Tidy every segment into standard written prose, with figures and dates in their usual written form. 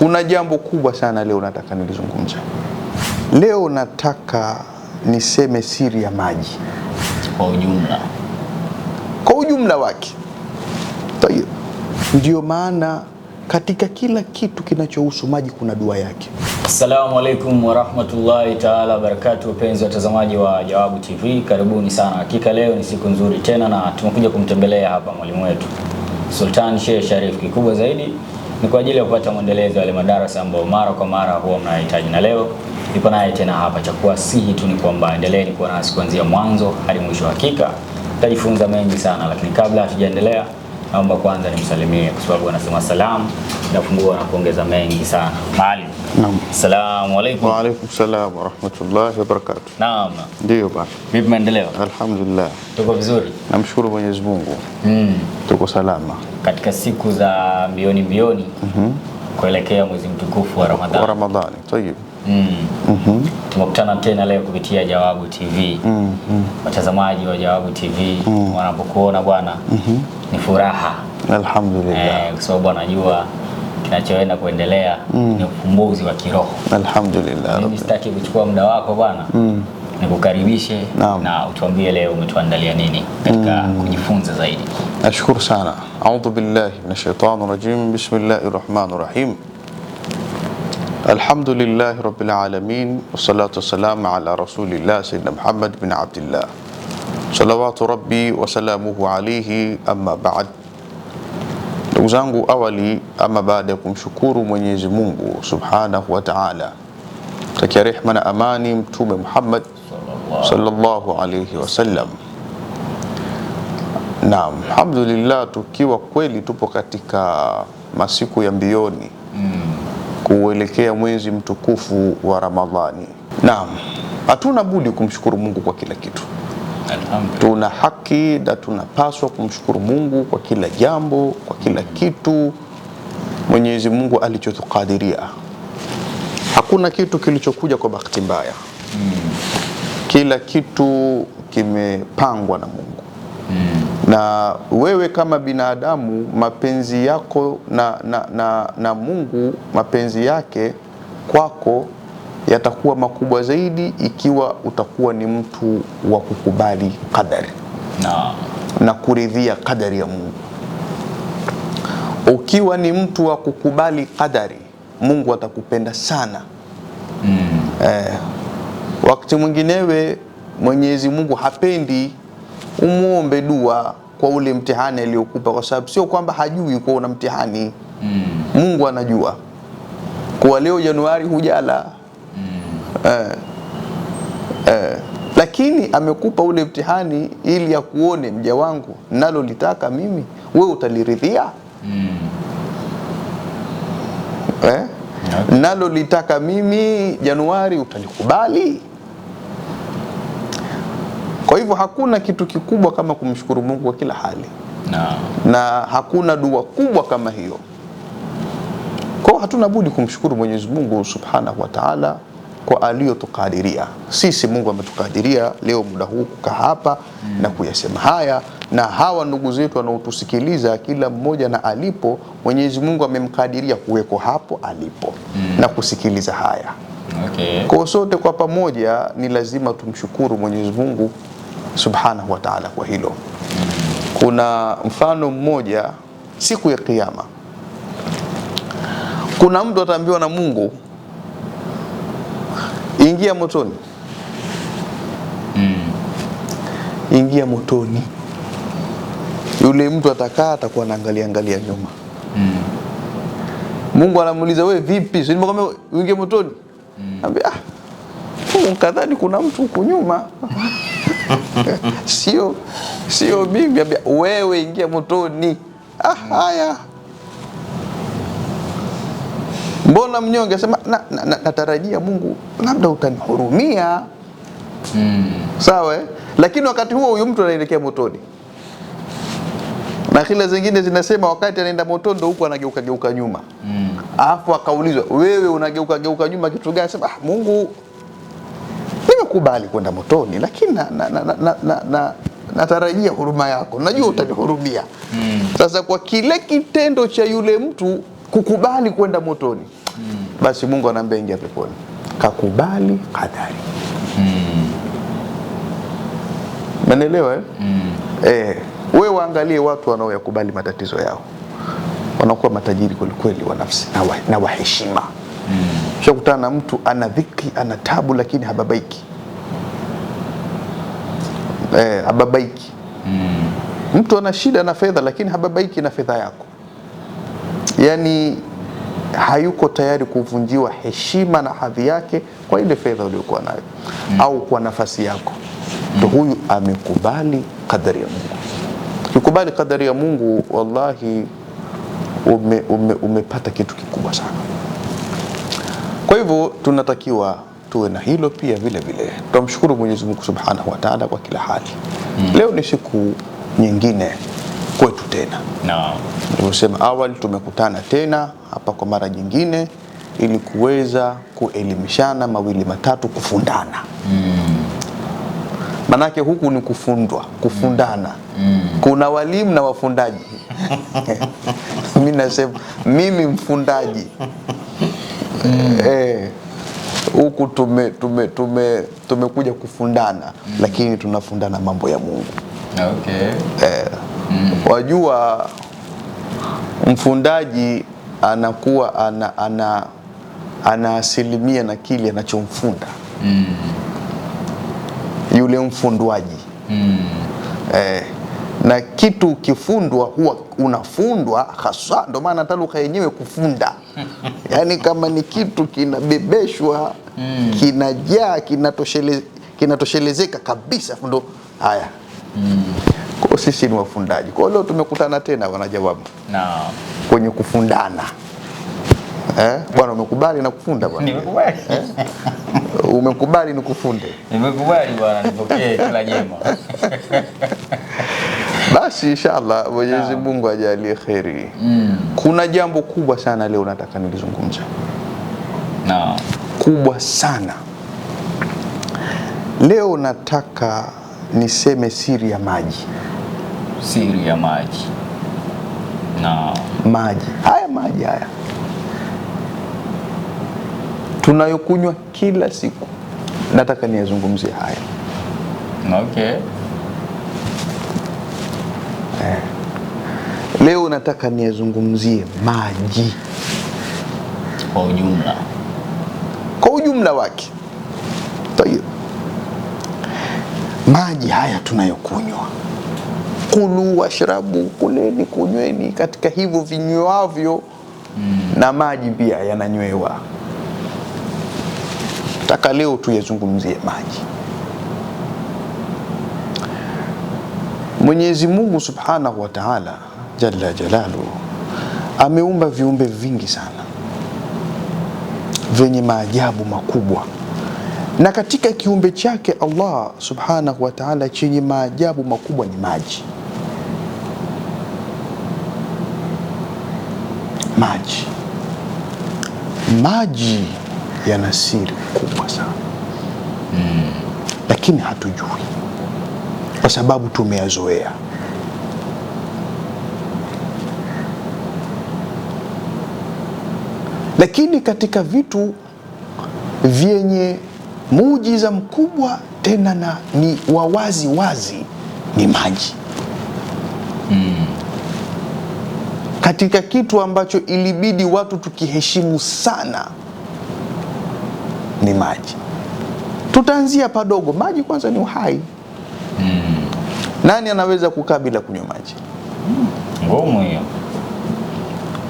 Kuna jambo kubwa sana leo nataka nilizungumze. Leo nataka niseme siri ya maji kwa ujumla wake. Ndio maana katika kila kitu kinachohusu maji kuna dua yake. Assalamu alaikum wa rahmatullahi ta'ala barakatuh. Wapenzi watazamaji wa Jawabu TV, karibuni sana. Hakika leo ni siku nzuri tena na tumekuja kumtembelea hapa mwalimu wetu Sultan Sheikh Sharif. Kikubwa zaidi ni kwa ajili ya kupata mwendelezo wa wale madarasa ambao mara kwa mara huwa mnahitaji, na leo nipo naye tena hapa. Cha kuwasihi tu ni kwamba endeleeni kuwa nasi kuanzia mwanzo hadi mwisho. Hakika tutajifunza mengi sana, lakini kabla hatujaendelea naomba kwanza nimsalimie, kwa sababu anasema salamu inafungua na kuongeza mengi sana. Maalim. Naam. Assalamu alaykum. Wa alaykum salaam wa rahmatullahi wa barakatuh. Naam. Ndio bwana. Vipi maendeleo? Alhamdulillah. Tuko vizuri. Namshukuru Mwenyezi Mungu. Tuko salama. Katika siku za mbioni kuelekea mwezi mtukufu wa Ramadhani. Wa Ramadhani. Tayeb. Tumekutana tena leo kupitia Jawabu TV. Watazamaji wa Jawabu TV wanapokuona bwana ni furaha. Alhamdulillah. Kwa sababu wanajua kinachoenda kuendelea ni ufumbuzi wa kiroho. Alhamdulillah. Mimi sitaki kuchukua muda wako bwana. Nikukaribishe na utuambie leo umetuandalia nini katika kujifunza zaidi. Nashukuru sana. A'udhu billahi minash shaitani rajim. Bismillahir rahmanir rahim. Alhamdulillahi rabbil alamin wassalatu wassalamu ala rasulillah sayyidina Muhammad bin Abdullah. Salawatu rabbi wa salamuhu alayhi, amma ba'd. Ndugu zangu, awali ama baada ya kumshukuru Mwenyezi Mungu Subhanahu wa Ta'ala, takia rehma na amani Mtume Muhammad sallallahu alayhi wasallam. Naam, alhamdulillah, tukiwa kweli tupo katika masiku ya mbioni kuelekea mwezi mtukufu wa Ramadhani. Naam, hatuna budi kumshukuru Mungu kwa kila kitu. Tuna haki na tunapaswa kumshukuru Mungu kwa kila jambo, kwa kila kitu Mwenyezi Mungu alichotukadiria. Hakuna kitu kilichokuja kwa bahati mbaya. Kila kitu kimepangwa na Mungu. Na wewe kama binadamu, mapenzi yako na Mungu, mapenzi yake kwako yatakuwa makubwa zaidi ikiwa utakuwa ni mtu wa kukubali qadari na kuridhia qadari ya Mungu. Ukiwa ni mtu wa kukubali qadari, Mungu atakupenda sana. Wakati mwinginewe Mwenyezi Mungu hapendi umuombe dua kwa ule mtihani aliokupa, kwa sababu sio kwamba hajui kwa una mtihani. Mungu anajua kwa leo Januari hujala. Lakini amekupa ule mtihani ili akuone, mja wangu, nalo litaka mimi, wewe utaliridhia? Nalo litaka mimi Januari, utalikubali? Kwa hivyo hakuna kitu kikubwa kama kumshukuru Mungu kwa kila hali. Na hakuna dua kubwa kama hiyo. Kwa hatuna budi kumshukuru Mwenyezi Mungu Subhanahu wa Ta'ala kwa aliyotukadiria. Sisi Mungu ametukadiria leo muda huu kukaa hapa na kuyasema haya, na hawa ndugu zetu wanaotusikiliza kila mmoja na alipo, Mwenyezi Mungu amemkadiria kuweko hapo alipo na kusikiliza haya. Kwa sote kwa pamoja ni lazima tumshukuru Mwenyezi Mungu Subhanahu wa Ta'ala kwa hilo. Kuna mfano mmoja siku ya Kiyama. Kuna mtu ataambiwa na Mungu, ingia motoni. Ingia motoni. Yule mtu atakaa, atakuwa anaangalia nyuma. Mungu anamuuliza, wewe vipi? Sio nimekwambia uingie motoni? Anambia, kadhani kuna mtu huko nyuma. Sio mimi. Anambia, wewe ingia motoni. Haya. Mbona mnyonge? Asema natarajia Mungu labda utanihurumia. Sawa, lakini wakati huo huyu mtu anaelekea motoni. Na kila zingine zinasema wakati anaenda motoni ndo huko anageuka nyuma. Alafu akaulizwa, wewe unageuka nyuma kitu gani? Sema, Mungu, nimekubali kwenda motoni, lakini natarajia huruma yako. Najua utanihurumia. Sasa kwa kile kitendo cha yule mtu kukubali kwenda motoni, basi Mungu anaambia ingia peponi. Kakubali kadari. Umeelewa wewe waangalie watu wanaoyakubali matatizo yao, wanakuwa matajiri kweli wa nafsi na wa heshima. Shakutana na mtu ana dhiki, ana tabu, lakini hababaiki. Hababaiki. Mtu ana shida na fedha, lakini hababaiki na fedha yako. Yani hayuko tayari kuvunjiwa heshima na hadhi yake kwa ile fedha uliyokuwa nayo au kwa nafasi yako. Ndio huyu amekubali kadari ya Mungu. Ukikubali kadari ya Mungu, wallahi umepata kitu kikubwa sana. Kwa hivyo tunatakiwa tuwe na hilo pia vile vile. Tumshukuru Mwenyezi Mungu Subhanahu wa Ta'ala kwa kila hali. Leo ni siku nyingine kwetu tena. Naam. Nilisema awali tumekutana tena hapa kwa mara nyingine ili kuweza kuelimishana mawili matatu, kufundana. Manake huku ni kufundana. Kuna walimu na wafundaji. Mimi nasema mimi mfundaji. Huku tumekuja kufundana, lakini tunafundana mambo ya Mungu. Wajua mfundaji anakuwa ana asilimia na kile anachomfunda yule mfundwaji. Na kitu ukifundwa huwa unafundwa hasa, ndio maana hata lugha yenyewe kufunda. Yani kama ni kitu kinabebeshwa, kinajaa, kinatoshelezeka kabisa, ndo haya. Kwa sisi ni wafundaji. Kwa leo tumekutana tena wanajawabu. Naam. Kwenye kufundana. Bwana umekubali na kufunda bwana? Nimekubali. Umekubali nikufunde? Nimekubali bwana, nipokee kila jema. Basi inshallah Mwenyezi Mungu ajalie kheri. Kuna jambo kubwa sana leo nataka nilizungumza. Naam. Kubwa sana. Leo nataka niseme siri ya maji. Siri ya maji. Naam. Maji. Maji haya tunayokunywa kila siku, nataka niyazungumzie haya. Leo nataka niyazungumzie maji kwa ujumla wake. Tayeb. Maji haya tunayokunywa, kulu washrabu, kuleni kunyweni, katika hivyo vinywavyo na maji pia yananywewa. Nataka leo tuyazungumzie maji. Mwenyezi Mungu Subhanahu wa Ta'ala Jalla Jalaluhu ameumba viumbe vingi sana vyenye maajabu makubwa, na katika kiumbe chake Allah Subhanahu wa Ta'ala chenye maajabu makubwa ni maji. Maji yana siri kubwa sana, lakini hatujui kwa sababu tumeyazoea. Lakini katika vitu vyenye muujiza mkubwa tena na ni wawazi wazi ni maji. Katika kitu ambacho ilibidi watu tukiheshimu sana ni maji. Tutaanzia padogo. Maji kwanza ni uhai. Nani anaweza kukaa bila kunywa maji? Ngumu hiyo.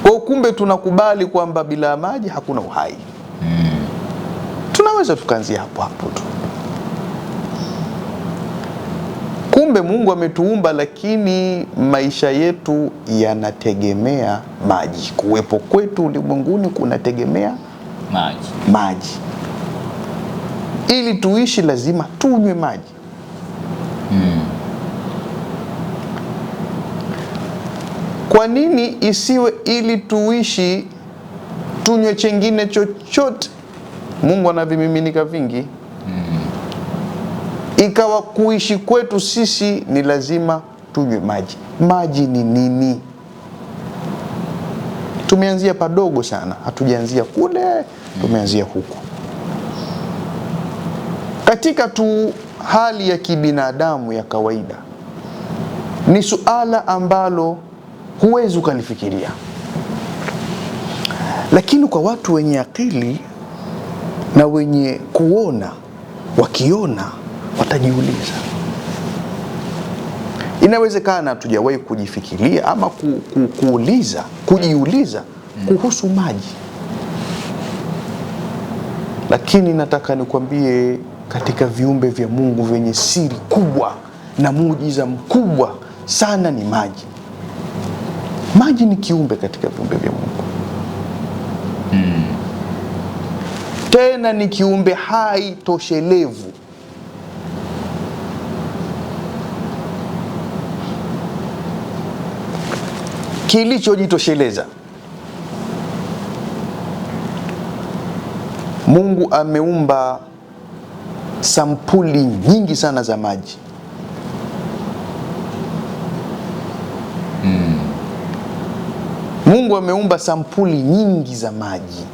Kwa kumbe tunakubali kwamba bila maji hakuna uhai. Tunaweza tukaanzia hapo tu. Kumbe Mungu ametuumba, lakini maisha yetu yanategemea maji. Kuwepo kwetu ulimwenguni kunategemea maji. Ili tuishi lazima tunywe maji. Kwa nini isiwe ili tuishi tunywe chengine chochote? Mungu ana vimiminika vingi. Ikawa kuishi kwetu sisi ni lazima tunywe maji. Maji ni nini? Tumeanzia padogo sana, hatujaanzia kule, tumeanzia huku. Katika tu hali ya kibinadamu ya kawaida, ni suala ambalo huwezi ukalifikiria, lakini kwa watu wenye akili na wenye kuona, wakiona watajiuliza. Inawezekana hatujawahi kujifikiria ama kujiuliza kuhusu maji, lakini nataka nikwambie, katika viumbe vya Mungu vyenye siri kubwa na muujiza mkubwa sana ni maji. Maji ni kiumbe katika viumbe vya Mungu. Tena ni kiumbe hai toshelevu. Kilichojitosheleza. Mungu ameumba sampuli nyingi sana za maji. Mungu ameumba sampuli nyingi za maji.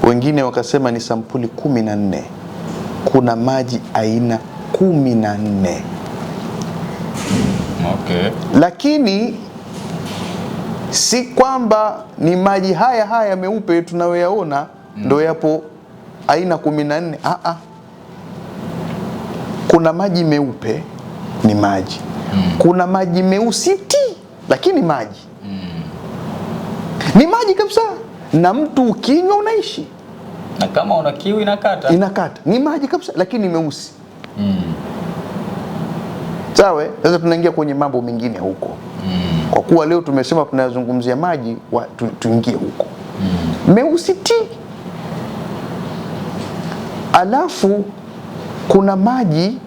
Wengine wakasema ni sampuli 14. Kuna maji aina 14. Okay. Lakini si kwamba ni maji haya meupe tunayoyaona ndo yapo aina 14. Kuna maji meupe ni maji. Kuna maji meusi lakini maji. Ni maji kabisa, na mtu ukinywa unaishi. Na kama una kiu inakata. Ni maji kabisa lakini meusi. Sawa, sasa tunaingia kwenye mambo mengine huko. Kwa kuwa leo tumesema tunazungumzia maji, tuingie huko. Meusi alafu kuna maji,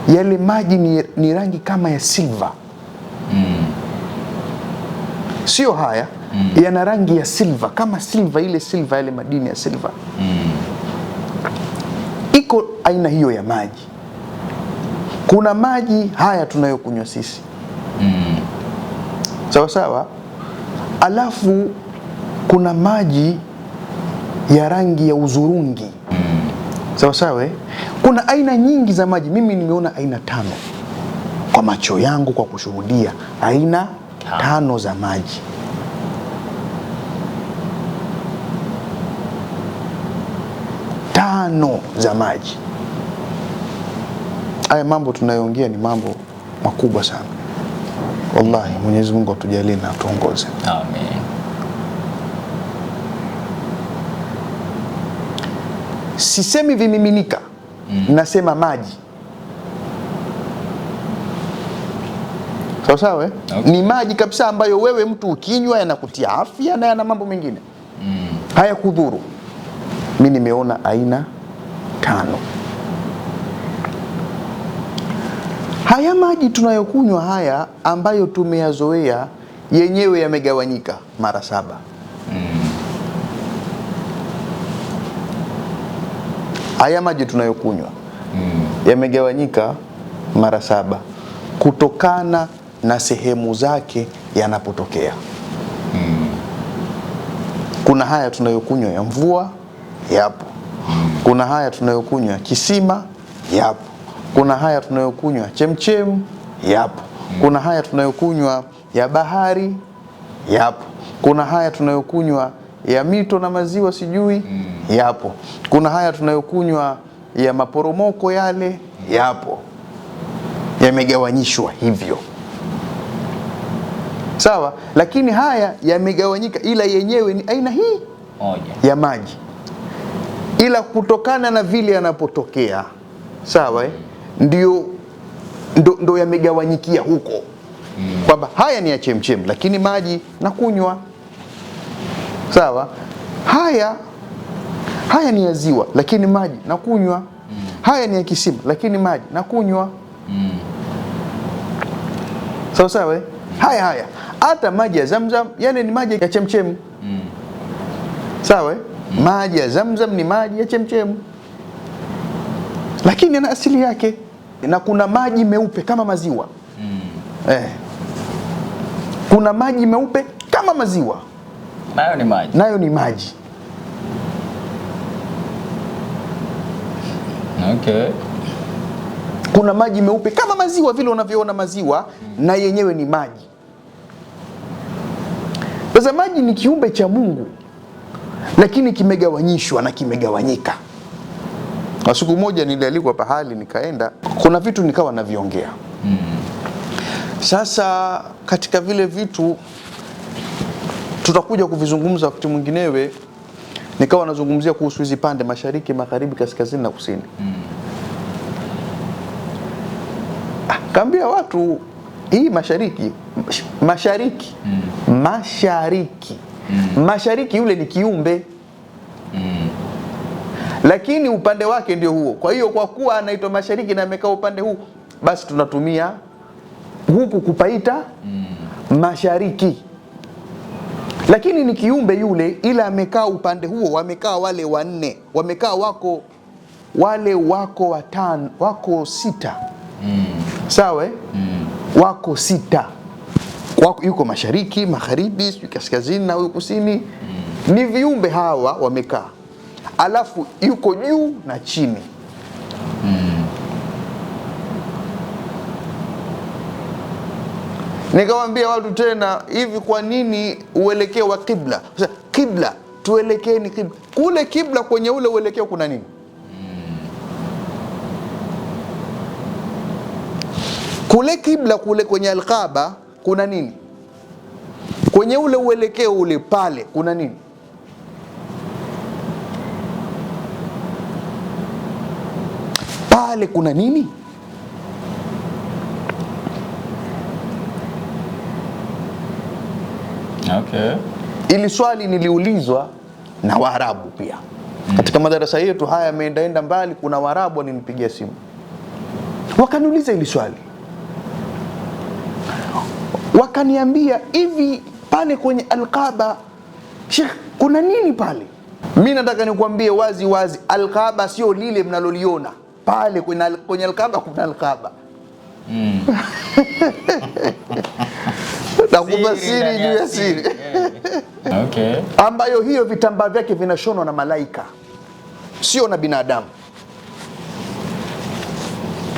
yale maji ni rangi kama ya silver. Sio haya, yana rangi ya silver, kama silver, ile silver, yale madini ya silver. Iko aina hiyo ya maji. Kuna maji haya tunayokunywa sisi. Sawa sawa. Alafu kuna maji ya rangi ya uzurungi. Sawa sawa. Kuna aina nyingi za maji. Mimi nimeona aina 5 kwa macho yangu, kwa kushuhudia aina 5 za maji. Za maji. Haya mambo tunayoongea ni mambo makubwa sana. Wallahi, Mwenyezi Mungu atujalie na atuongoze. Amen. Sisemi vimiminika, nasema maji. Sawa sawa. Okay. Ni maji kabisa ambayo wewe mtu ukinywa yanakutia afya na yana mambo mengine. Haya kudhuru. Mimi nimeona aina 5. Haya maji tunayokunywa haya ambayo tumeyazoea, yenyewe yamegawanyika mara 7. Haya maji tunayokunywa yamegawanyika mara 7 kutokana na sehemu zake yanapotokea. Kuna haya tunayokunywa ya mvua, yapo. Kuna haya tunayokunywa kisima, yapo. Kuna haya tunayokunywa chemchem, yapo. Kuna haya tunayokunywa ya bahari, yapo. Kuna haya tunayokunywa ya mito na maziwa sijui, yapo. Kuna haya tunayokunywa ya maporomoko yale, yapo. Yamegawanyishwa hivyo. Sawa, lakini haya yamegawanyika, ila yenyewe ni aina hii moja ya maji, ila kutokana na vile yanapotokea, sawa, ndo yamegawanyikia huko. Kwamba haya ni ya chemchem lakini maji na kunywa. Sawa, haya ni ya ziwa lakini maji na kunywa. Haya ni ya kisima lakini maji na kunywa. Sawa sawa. Haya hata maji ya Zamzam yale ni maji ya chemchem. Sawa. Maji ya Zamzam ni maji ya chemchem, lakini yana asili yake. na kuna maji meupe kama maziwa. Kuna maji meupe kama maziwa, nayo ni maji. Okay. Kuna maji meupe kama maziwa vile unavyoona maziwa, na yenyewe ni maji. Sasa maji ni kiumbe cha Mungu, lakini kimegawanyishwa na kimegawanyika. Na siku moja nilialikwa pahali, nikaenda, kuna vitu nikawa naviongea. Sasa katika vile vitu tutakuja kuvizungumza wakati mwinginewe, nikawa nazungumzia kuhusu hizi pande mashariki, magharibi, kaskazini na kusini. Kaambia watu hii mashariki, mashariki yule ni kiumbe, lakini upande wake ndio huo. Kwa hiyo kwa kuwa anaitwa mashariki na amekaa upande huu, basi tunatumia huku kupaita mashariki, lakini ni kiumbe yule, ila amekaa upande huo. Wamekaa wale wanne, wamekaa wako watano, wako sita. Sawa? Wako sita. Yuko mashariki, magharibi, kaskazini na huko kusini. Ni viumbe hawa wamekaa, alafu yuko juu na chini. Nikawaambia watu tena, hivi kwa nini uelekeo wa kibla? Sasa kibla, tuelekeeni kibla. Kule kibla kwenye ule uelekeo kuna nini? Kule kibla kule kwenye Al-Kaaba kuna nini? Kwenye ule uelekeo ule pale kuna nini? Pale kuna nini? Okay. Ili swali niliulizwa na Waarabu pia. Katika madarasa yetu haya yameendaenda mbali, kuna Waarabu walinipigia simu, wakaniuliza ili swali. Wakaniambia, hivi pale kwenye Al-Kaaba, Sheikh, kuna nini pale? Mimi nataka nikwambie wazi wazi, Al-Kaaba sio lile mnaloliona. Pale kwenye Al-Kaaba kuna Al-Kaaba. Nakupa siri juu ya siri. Okay. Ambayo hiyo vitambaa vyake vinashonwa na malaika, sio na binadamu.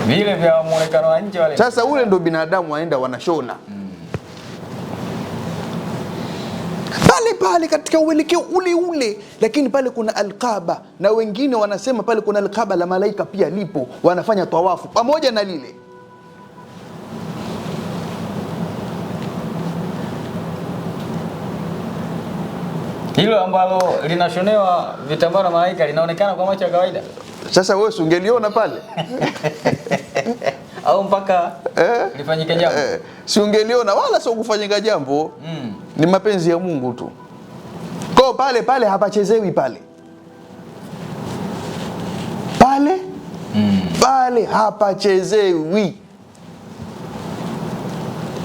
Vile vya muonekano wa nje wale. Sasa ule ndo binadamu waenda wanashona. Pale katika uelekeo ule, lakini pale kuna Al-Kaaba, na wengine wanasema pale kuna Al-Kaaba la malaika pia lipo, wanafanya tawafu pamoja na lile. Hilo ambalo linashonewa vitambaa na malaika linaonekana kwa macho ya kawaida. Sasa wewe ungeliona pale? Au mpaka lifanyike jambo? Si ungeliona, wala sio kufanyika jambo. Ni mapenzi ya Mungu tu. Kwa pale hapachezewi pale. Pale hapachezewi.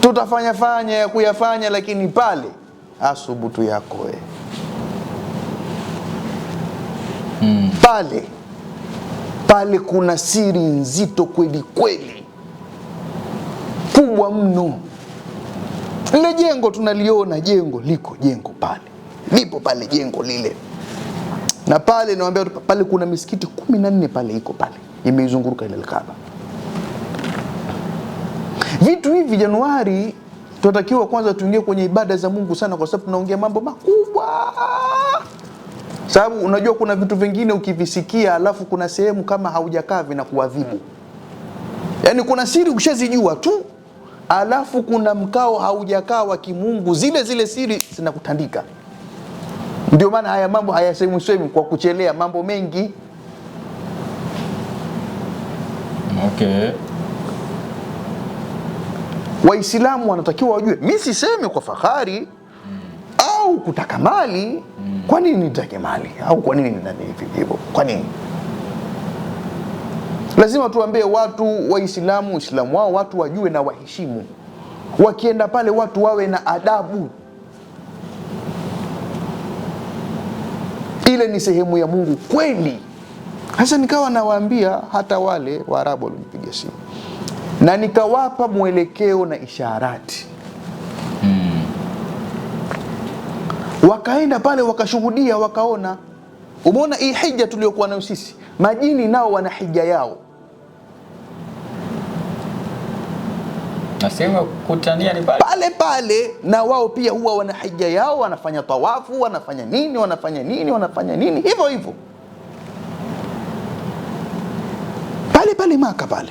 Tutafanya ya kuyafanya, lakini pale asubutu yako we. Pale kuna siri nzito kweli kweli, kubwa mno. Ile jengo tunaliona, jengo lipo pale jengo lile, na pale naambia pale kuna misikiti 14 pale, iko pale imeizunguruka ile Al-Kaaba. Vitu hivi Januari tunatakiwa kwanza tuingie kwenye ibada za Mungu sana, kwa sababu tunaongea mambo makubwa. Sababu unajua kuna vitu vingine ukivisikia alafu kuna sehemu kama haujakaa vinakuadhibu. Yaani kuna siri ukishazijua tu, alafu kuna mkao haujakaa wa kimungu, zile siri zinakutandika. Ndio maana haya mambo hayasemwi kwa kuchelea, mambo mengi. Okay. Waislamu wanatakiwa wajue, mimi sisemi kwa fahari au kutaka mali. Kwa nini nitake mali? Au kwa nini nani hivyo? Kwa nini? Lazima tuambie watu Waislamu, Uislamu wao watu wajue na waheshimu. Wakienda pale watu wawe na adabu. Ile ni sehemu ya Mungu kweli. Sasa nikawa nawaambia hata wale Waarabu walinipigia simu, na nikawapa mwelekeo na isharati. Wakaenda pale wakashuhudia, wakaona. Umeona hii hija tuliyokuwa nayo sisi, majini nao wana hija yao. Nasema kutania ni pale pale, na wao pia huwa wana hija yao, wanafanya tawafu, wanafanya nini hivyo hivyo pale pale Maka. Pale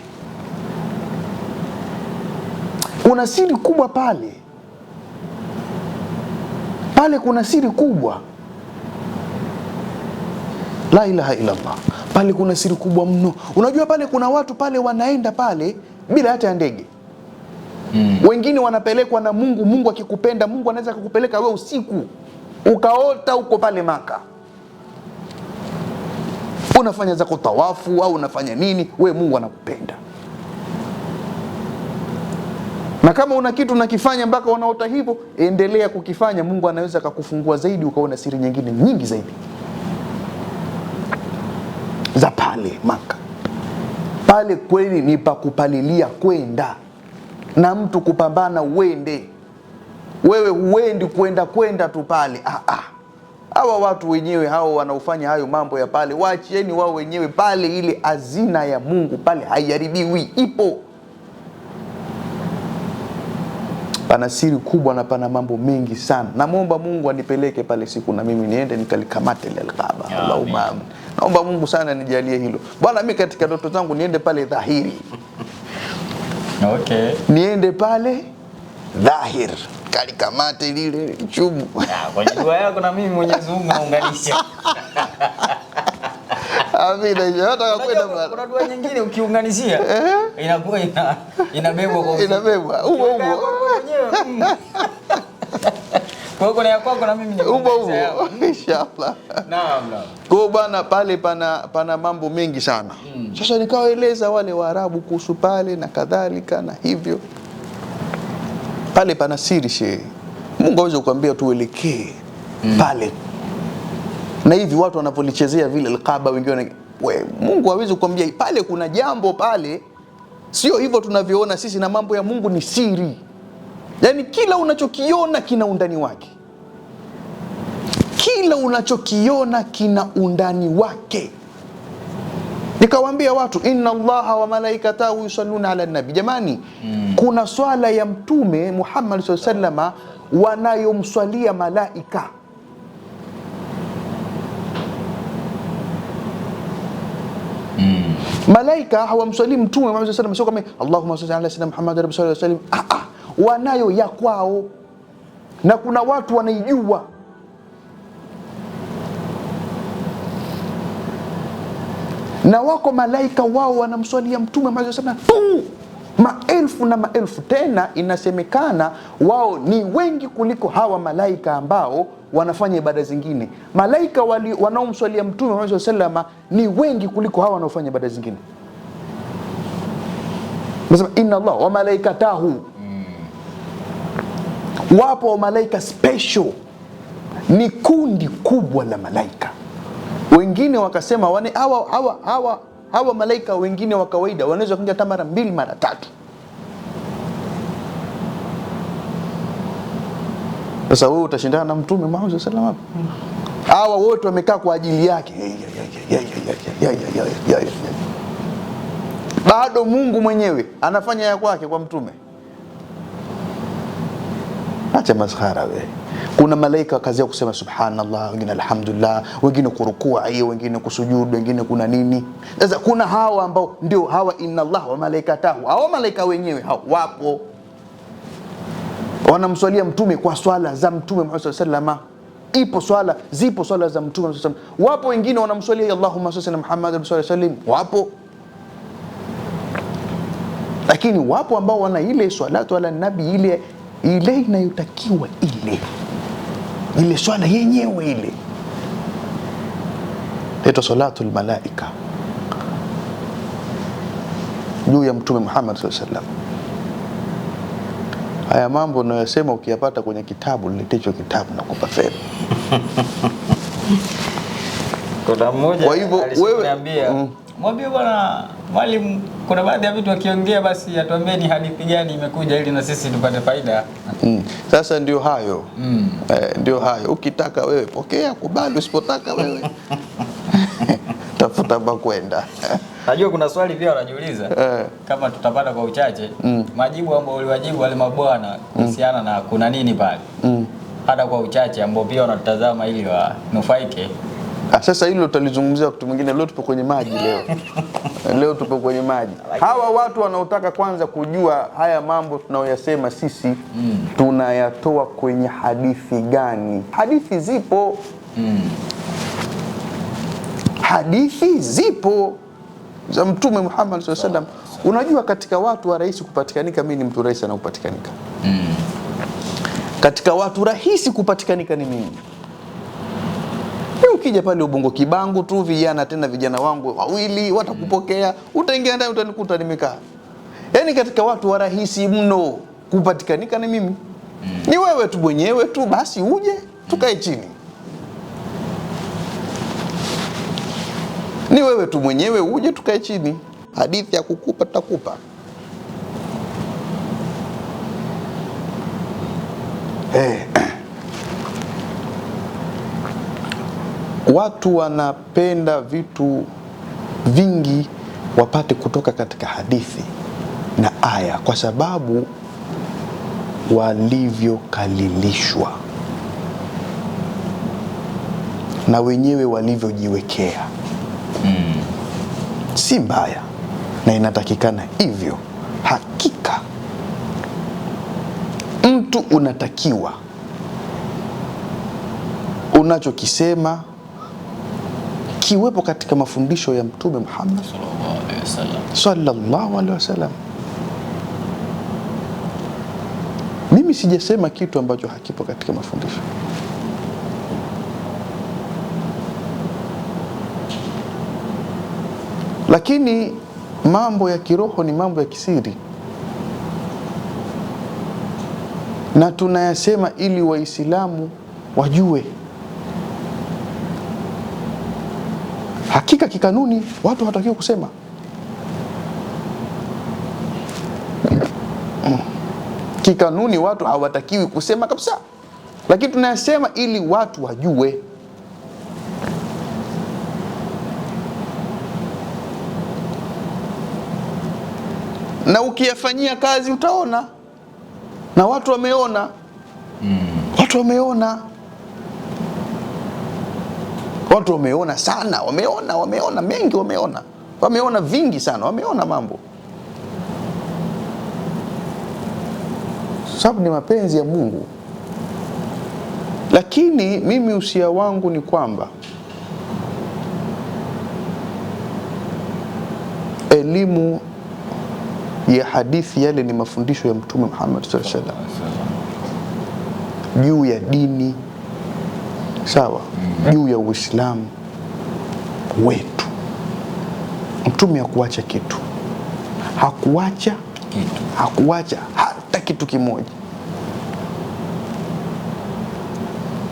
kuna siri kubwa pale kuna siri kubwa, la ilaha illa Allah. Pale kuna siri kubwa mno. Unajua pale kuna watu pale wanaenda pale bila hata ya ndege. Wengine wanapelekwa na Mungu. Mungu akikupenda, Mungu anaweza kukupeleka wewe usiku ukaota uko pale Maka, unafanya zako tawafu au unafanya nini, we Mungu anakupenda. Na kama una kitu unakifanya mpaka unaota hivyo, endelea kukifanya. Mungu anaweza kukufungua zaidi, ukaona siri nyingine nyingi zaidi za pale Maka. Pale kweli ni pa kupalilia kwenda, na mtu kupambana uende. Wewe huendi kwenda tu pale. Hawa watu wenyewe hao wanaofanya hayo mambo ya pale, waachieni wao wenyewe pale. Ile hazina ya Mungu pale haiharibiwi, ipo. Pana siri kubwa na pana mambo mengi sana. Namuomba Mungu anipeleke pale siku na mimi niende nikalikamate ile Kaaba. Allahumma, naomba Mungu sana nijalie hilo. Bwana, mimi katika ndoto zangu niende pale dhahiri. Okay. Niende pale dhahir, kalikamate lile chubu. Kwenye dua yako na mimi Mwenyezi Mungu naunganisha. Amina. Hata kwenda pale. Kuna dua nyingine ukiunganishia inakuwa inabebwa kwa inabebwa huo. Kwa hiyo kuna yako na mimi ni huo inshallah. Naam. Kwa bwana pale pana mambo mengi sana. Sasa nikawaeleza wale Waarabu kuhusu pale na kadhalika na hivyo. Pale pana siri shehe. Mungu aweze kukuambia tuelekee pale. Na hivi watu wanapolichezea vile al-Kaaba, wengine Mungu hawezi kukuambia pale kuna jambo pale. Sio hivyo tunavyoona sisi, na mambo ya Mungu ni siri. Yaani kila unachokiona kina undani wake. Kila unachokiona kina undani wake. Nikawaambia watu inna Allaha wa malaikatahu yusalluna ala nabi. Jamani, kuna swala ya Mtume Muhammad sallallahu alaihi wasallam wanayomswalia malaika. Malaika hawamswali Mtume Muhammad sallallahu alaihi wasallam, sio kama Allahumma salli ala sayyidina Muhammad sallallahu alaihi wasallam. Wanayo ya kwao, na kuna watu wanaijua. Na wako malaika wao wanamswalia Mtume Muhammad sallallahu alaihi wasallam tu, maelfu na maelfu. Tena inasemekana wao ni wengi kuliko hawa malaika ambao wanafanya ibada zingine. Malaika wanaomswalia Mtume Muhammad sallallahu alaihi wasallam ni wengi kuliko hawa wanaofanya ibada zingine. Nasema inna Allah wa malaikatahu. Wapo malaika special, ni kundi kubwa la malaika. Wengine wakasema hawa malaika wengine wa kawaida wanaweza kuja hata mara 2 mara 3. Sasa wewe utashindana na Mtume Muhammad sallallahu alaihi wasallam? Hawa wote wamekaa kwa ajili yake. Bado Mungu mwenyewe anafanya ya kwake kwa Mtume. Acha maskhara wewe. Kuna malaika kazi ya kusema subhanallah, wengine alhamdulillah, wengine kurukua hiyo, wengine kusujudu, wengine kuna nini. Sasa kuna hawa ambao ndio hawa inna Allah wa malaikatahu. Hao malaika wenyewe hao wapo, wanamswalia Mtume kwa swala za Mtume Muhammad sallallahu alaihi wasallam. Zipo swala za Mtume sallallahu alaihi wasallam. Wapo wengine wanamswalia Allahumma salli ala Muhammad sallallahu alaihi wasallam. Wapo. Lakini wapo ambao wana ile swalatu ala nabi ile inayotakiwa ile swala yenyewe ile. Ito salatul malaika juu ya Mtume Muhammad sallallahu alaihi wasallam. Haya mambo unayosema ukiyapata kwenye kitabu, niletecho kitabu na kupa fedha. Kuna mmoja kwa hivyo wewe mwambie bwana mwalimu, kuna baadhi ya vitu akiongea basi atuambie ni hadithi gani imekuja ili na sisi tupate faida. Sasa ndio hayo. Ndio hayo. Ukitaka wewe pokea, kubali, usipotaka wewe tafuta pa kwenda. Najua kuna swali pia wanajiuliza kama tutapata kwa uchache majibu ambayo uliwajibu wale mabwana kuhusiana na kuna nini pale. Hata kwa uchache ambao pia wanatazama ili wanufaike. Sasa hilo tutalizungumzia wakati mwingine. Leo tupo kwenye maji leo. Leo tupo kwenye maji. Hawa watu wanaotaka kwanza kujua haya mambo tunayoyasema sisi tunayatoa kwenye hadithi gani? Hadithi zipo. Hadithi zipo za Mtume Muhammad sallallahu alaihi wasallam. Unajua katika watu wa rahisi kupatikanika, mimi ni mtu rahisi sana kupatikanika. Katika watu rahisi kupatikanika ni mimi. Ukija pale Ubungo Kibangu tu, vijana wangu wawili watakupokea, utaingia ndani utanikuta nimekaa. Yaani katika watu wa rahisi mno kupatikanika ni mimi. Ni wewe tu mwenyewe tu basi uje tukae chini. Ni wewe tu mwenyewe uje tukae chini. Hadithi ya kukupa tutakupa. Watu wanapenda vitu vingi wapate kutoka katika hadithi na aya kwa sababu walivyokalilishwa na wenyewe walivyojiwekea. Si mbaya na inatakikana hivyo. Hakika mtu unatakiwa unachokisema kiwepo katika mafundisho ya Mtume Muhammad sallallahu alaihi wasallam. Mimi sijasema kitu ambacho hakipo katika mafundisho. Lakini mambo ya kiroho ni mambo ya kisiri, na tunayasema ili Waislamu wajue. Hakika kikanuni watu hawatakiwi kusema. Kikanuni watu hawatakiwi kusema kabisa. Lakini tunayasema ili watu wajue. Na ukiyafanyia kazi utaona. Na watu wameona. Watu wameona. Watu wameona sana, wameona mengi, wameona vingi sana, wameona mambo. Sababu ni mapenzi ya Mungu. Lakini mimi usia wangu ni kwamba elimu ya hadithi yale ni mafundisho ya Mtume Muhammad sallallahu alaihi wasallam juu ya dini, sawa, juu ya Uislamu wetu. Mtume hakuacha kitu, hakuacha hata kitu kimoja,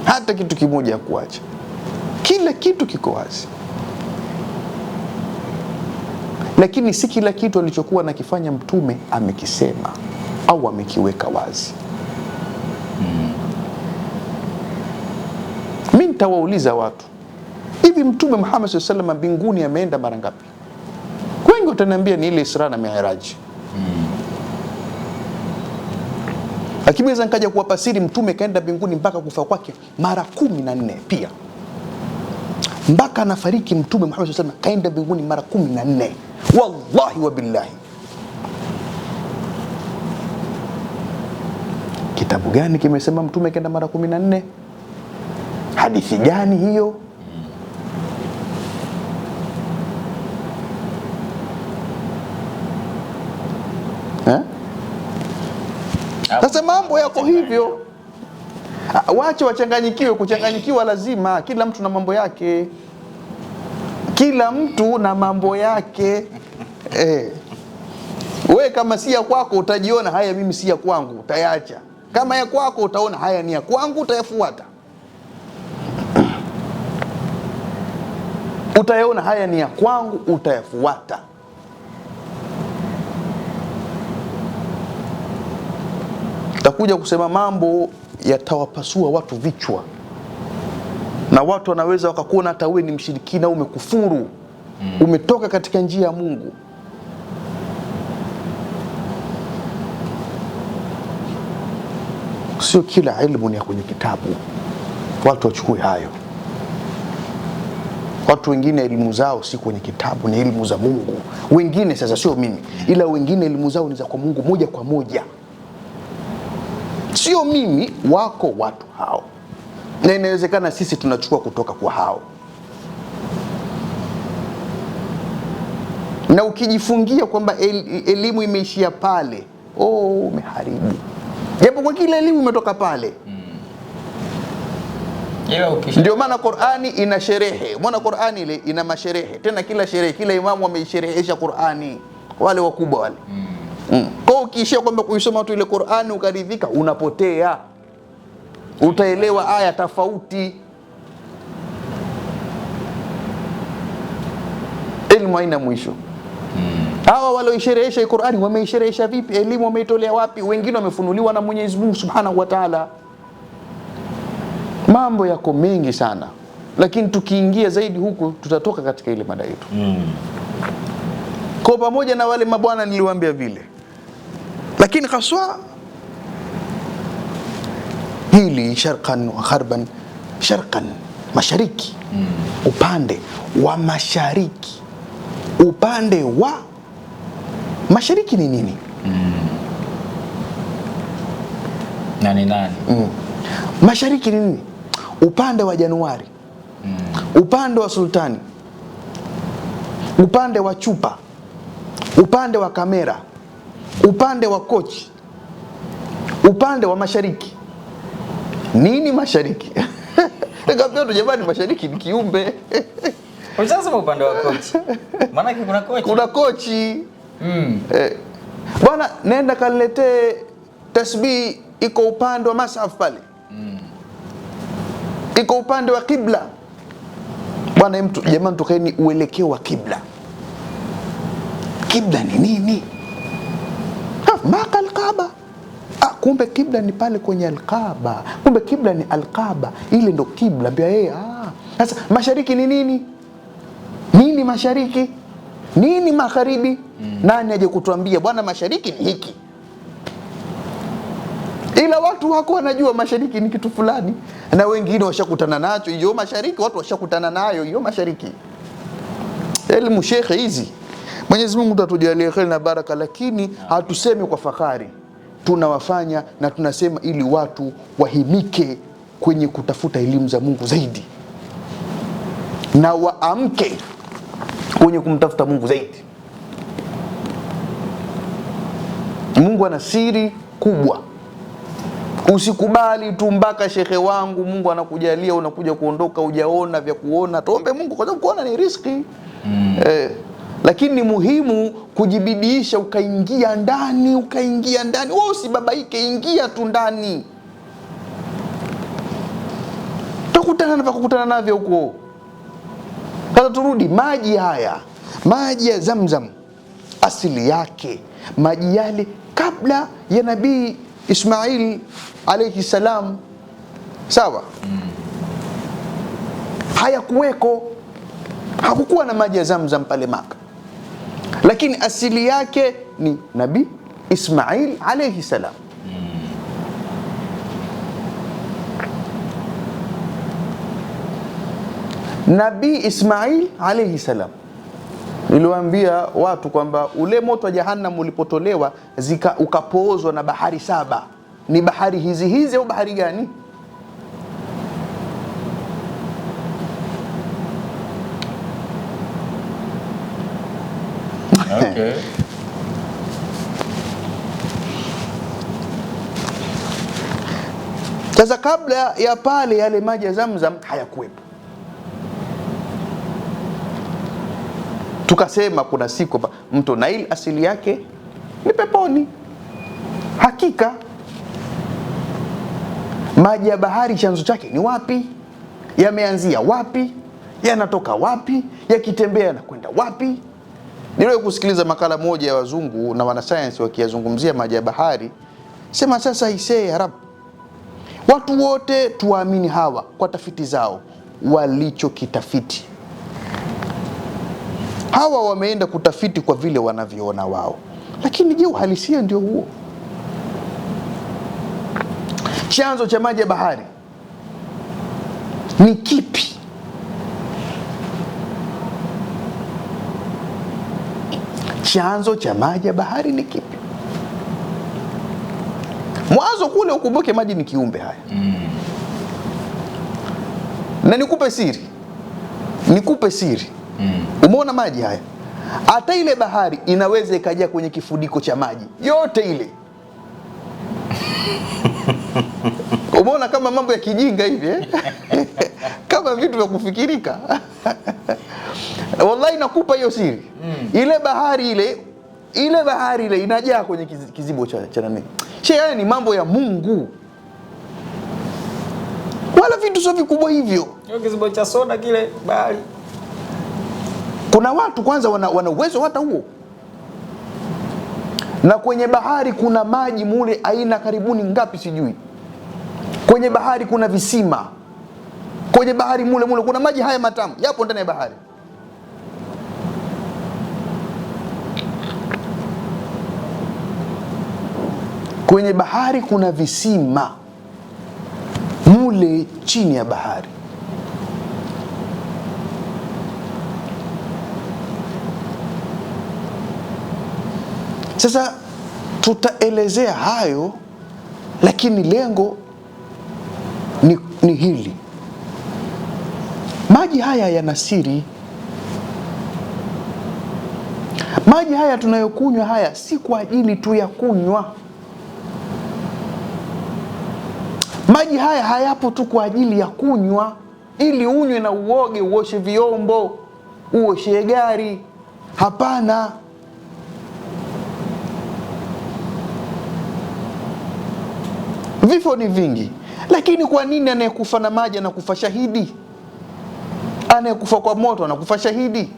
hata kitu kimoja hakuacha. Kila kitu kiko wazi, lakini si kila kitu alichokuwa nakifanya Mtume amekisema au amekiweka wazi. Mimi nitawauliza watu, hivi Mtume Muhammad sallallahu alaihi wasallam mbinguni ameenda mara ngapi? Wengi wataniambia ni ile Isra na Mi'raj. Lakini naweza nikaja kuwapa siri, Mtume kaenda mbinguni mpaka kufa kwake mara 14 pia. Mpaka anafariki Mtume Muhammad sallallahu alaihi wasallam kaenda mbinguni mara 14. Wallahi wa billahi. Kitabu gani kimesema Mtume kaenda mara 14? Hadithi gani hiyo? Sasa mambo yako hivyo. Wache wachanganyikiwe. Kuchanganyikiwa lazima. Kila mtu na mambo yake. Kila mtu na mambo yake. We kama si ya kwako utajiona haya mimi si ya kwangu, utayaacha. Kama ya kwako utaona haya ni ya kwangu, utayafuata. utayaona haya ni ya kwangu, utayafuata. Takuja kusema mambo yatawapasua watu vichwa, na watu wanaweza wakakuona hata wewe ni mshirikina, umekufuru, umetoka katika njia ya Mungu. Sio kila elimu ni ya kwenye kitabu, watu wachukue hayo. Watu wengine elimu zao si kwenye kitabu, ni elimu za Mungu. Wengine sasa, sio mimi, ila wengine elimu zao ni za kwa Mungu moja kwa moja. Sio mimi, wako watu hao, na inawezekana sisi tunachukua kutoka kwa hao. Na ukijifungia kwamba elimu imeishia pale, umeharibu. Japo kwa kila elimu imetoka pale. Ndio maana Qur'ani ina sherehe. Mwana Qur'ani ile ina masherehe. Tena kila sherehe, kila imamu ameisherehesha Qur'ani, wale wakubwa wale. Kwa ukiishia kwamba kuisoma tu ile Qur'ani ukaridhika, unapotea. Utaelewa aya tofauti. Elimu haina mwisho. Hawa walioisherehesha Qur'ani wameisherehesha vipi? Elimu wameitolea wapi? Wengine wamefunuliwa na Mwenyezi Mungu Subhanahu wa Ta'ala. Mambo yako mengi sana, lakini tukiingia zaidi huku tutatoka katika ile mada yetu. Kwa pamoja na wale mabwana niliwaambia vile, lakini haswa hili sharqan wa gharban, sharqan mashariki, upande wa mashariki. Upande wa mashariki ni nini? Nani? Mashariki ni nini? Upande wa Januari, upande wa Sultani, upande wa Chupa, upande wa Kamera, upande wa Kochi, upande wa mashariki. Nini mashariki? Nikamwambia tu, jamani, mashariki ni kiumbe. Sasa upande wa Kochi, maana kuna Kochi, kuna Kochi. Bwana, nenda kaniletee tasbih, iko upande wa Masaf pale. Iko upande wa Kibla. Bwana, jamani, tukaeni uelekeo wa Kibla. Kibla ni nini? Maka al-Kaaba. Kumbe Kibla ni pale kwenye al-Kaaba. Kumbe Kibla ni al-Kaaba. Ile ndo Kibla. Sasa mashariki ni nini? Nini mashariki? Nini magharibi? Nani aje kutuambia bwana mashariki ni hiki? Ila watu wako wanajua mashariki ni kitu fulani, na wengine washakutana nacho hiyo mashariki, watu washakutana nayo hiyo mashariki. Elimu shekhe hizi, Mwenyezi Mungu atujalie kheri na baraka, lakini hatusemi kwa fahari, tunawafanya na tunasema ili watu wahimike kwenye kutafuta elimu za Mungu zaidi, na waamke kwenye kumtafuta Mungu zaidi. Mungu ana siri kubwa. Usikubali tu mpaka shekhe wangu Mungu anakujalia unakuja kuondoka hujaona vya kuona. Tuombe Mungu kwa sababu kuona ni riziki. Lakini ni muhimu kujibidiisha, ukaingia ndani. Wewe usibabaike, ingia tu ndani. Tutakutana navyo huko. Sasa turudi maji haya. Maji ya Zamzam asili yake, maji yale kabla ya Nabii Ismail alayhi salam, sawa, hayakuweko, hakukuwa na maji ya Zamzam pale Maka, lakini asili yake ni Nabii Ismail alayhi salam. Nabii Ismail alayhi salam, niliwaambia watu kwamba ule moto wa Jahannam ulipotolewa ukapoozwa na bahari 7. Ni bahari hizi au bahari gani? Okay. Sasa kabla ya pale yale maji ya Zamzam hayakuwepo. Tukasema kuna siku mto Nile asili yake ni peponi. Hakika maji ya bahari chanzo chake ni wapi? Yameanzia wapi? yanatoka wapi, yakitembea yanakwenda wapi. Niliwahi kusikiliza makala moja ya wazungu na wanasayansi wakiyazungumzia maji ya bahari. Sema sasa isee Arab, watu wote tuwaamini hawa kwa tafiti zao walichokitafiti. Hawa wameenda kutafiti kwa vile wanavyoona wao, lakini je, uhalisia ndio huo? Chanzo cha maji ya bahari ni kipi? Chanzo cha maji ya bahari ni kipi? Mwanzo kule ukumbuke maji ni kiumbe haya. Na nikupe siri. Umeona maji haya, hata ile bahari inaweza ikaja kwenye kifudiko cha maji yote ile. Umeona kama mambo ya kijinga hivi kama vitu vya kufikirika. Wallahi nakupa hiyo siri. Ile bahari ile inajaa kwenye kizibo cha nani. Haya ni mambo ya Mungu, wala vitu sio vikubwa hivyo. Hiyo kizibo cha soda kile bahari. Kuna watu kwanza wana uwezo hata huo. Na kwenye bahari kuna maji mule aina karibuni ngapi sijui. Kwenye bahari kuna visima. Kwenye bahari mule kuna maji haya matamu yapo ndani ya bahari. Kwenye bahari kuna visima mule chini ya bahari. Sasa tutaelezea hayo, lakini lengo ni hili. Maji haya yana siri. Maji haya tunayokunywa haya si kwa ajili tu ya kunywa. Maji haya hayapo tu kwa ajili ya kunywa, ili unywe na uoge, uoshe vyombo, uoshe gari. Hapana. Vifo ni vingi, lakini kwa nini anayekufa na maji anakufa shahidi? Anayekufa kwa moto anakufa shahidi?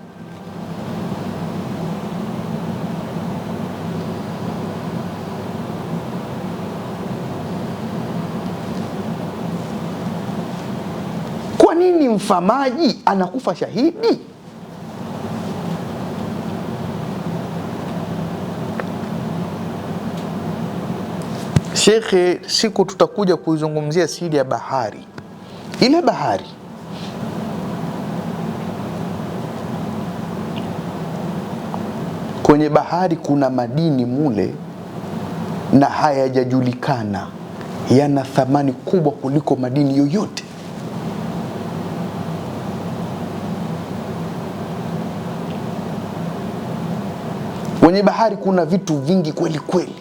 Kwa nini mfa maji anakufa shahidi? Shekhe, siku tutakuja kuizungumzia siri ya bahari. Ile bahari kwenye bahari kuna madini mule na hayajajulikana, yana thamani kubwa kuliko madini yoyote. Kwenye bahari kuna vitu vingi kweli kweli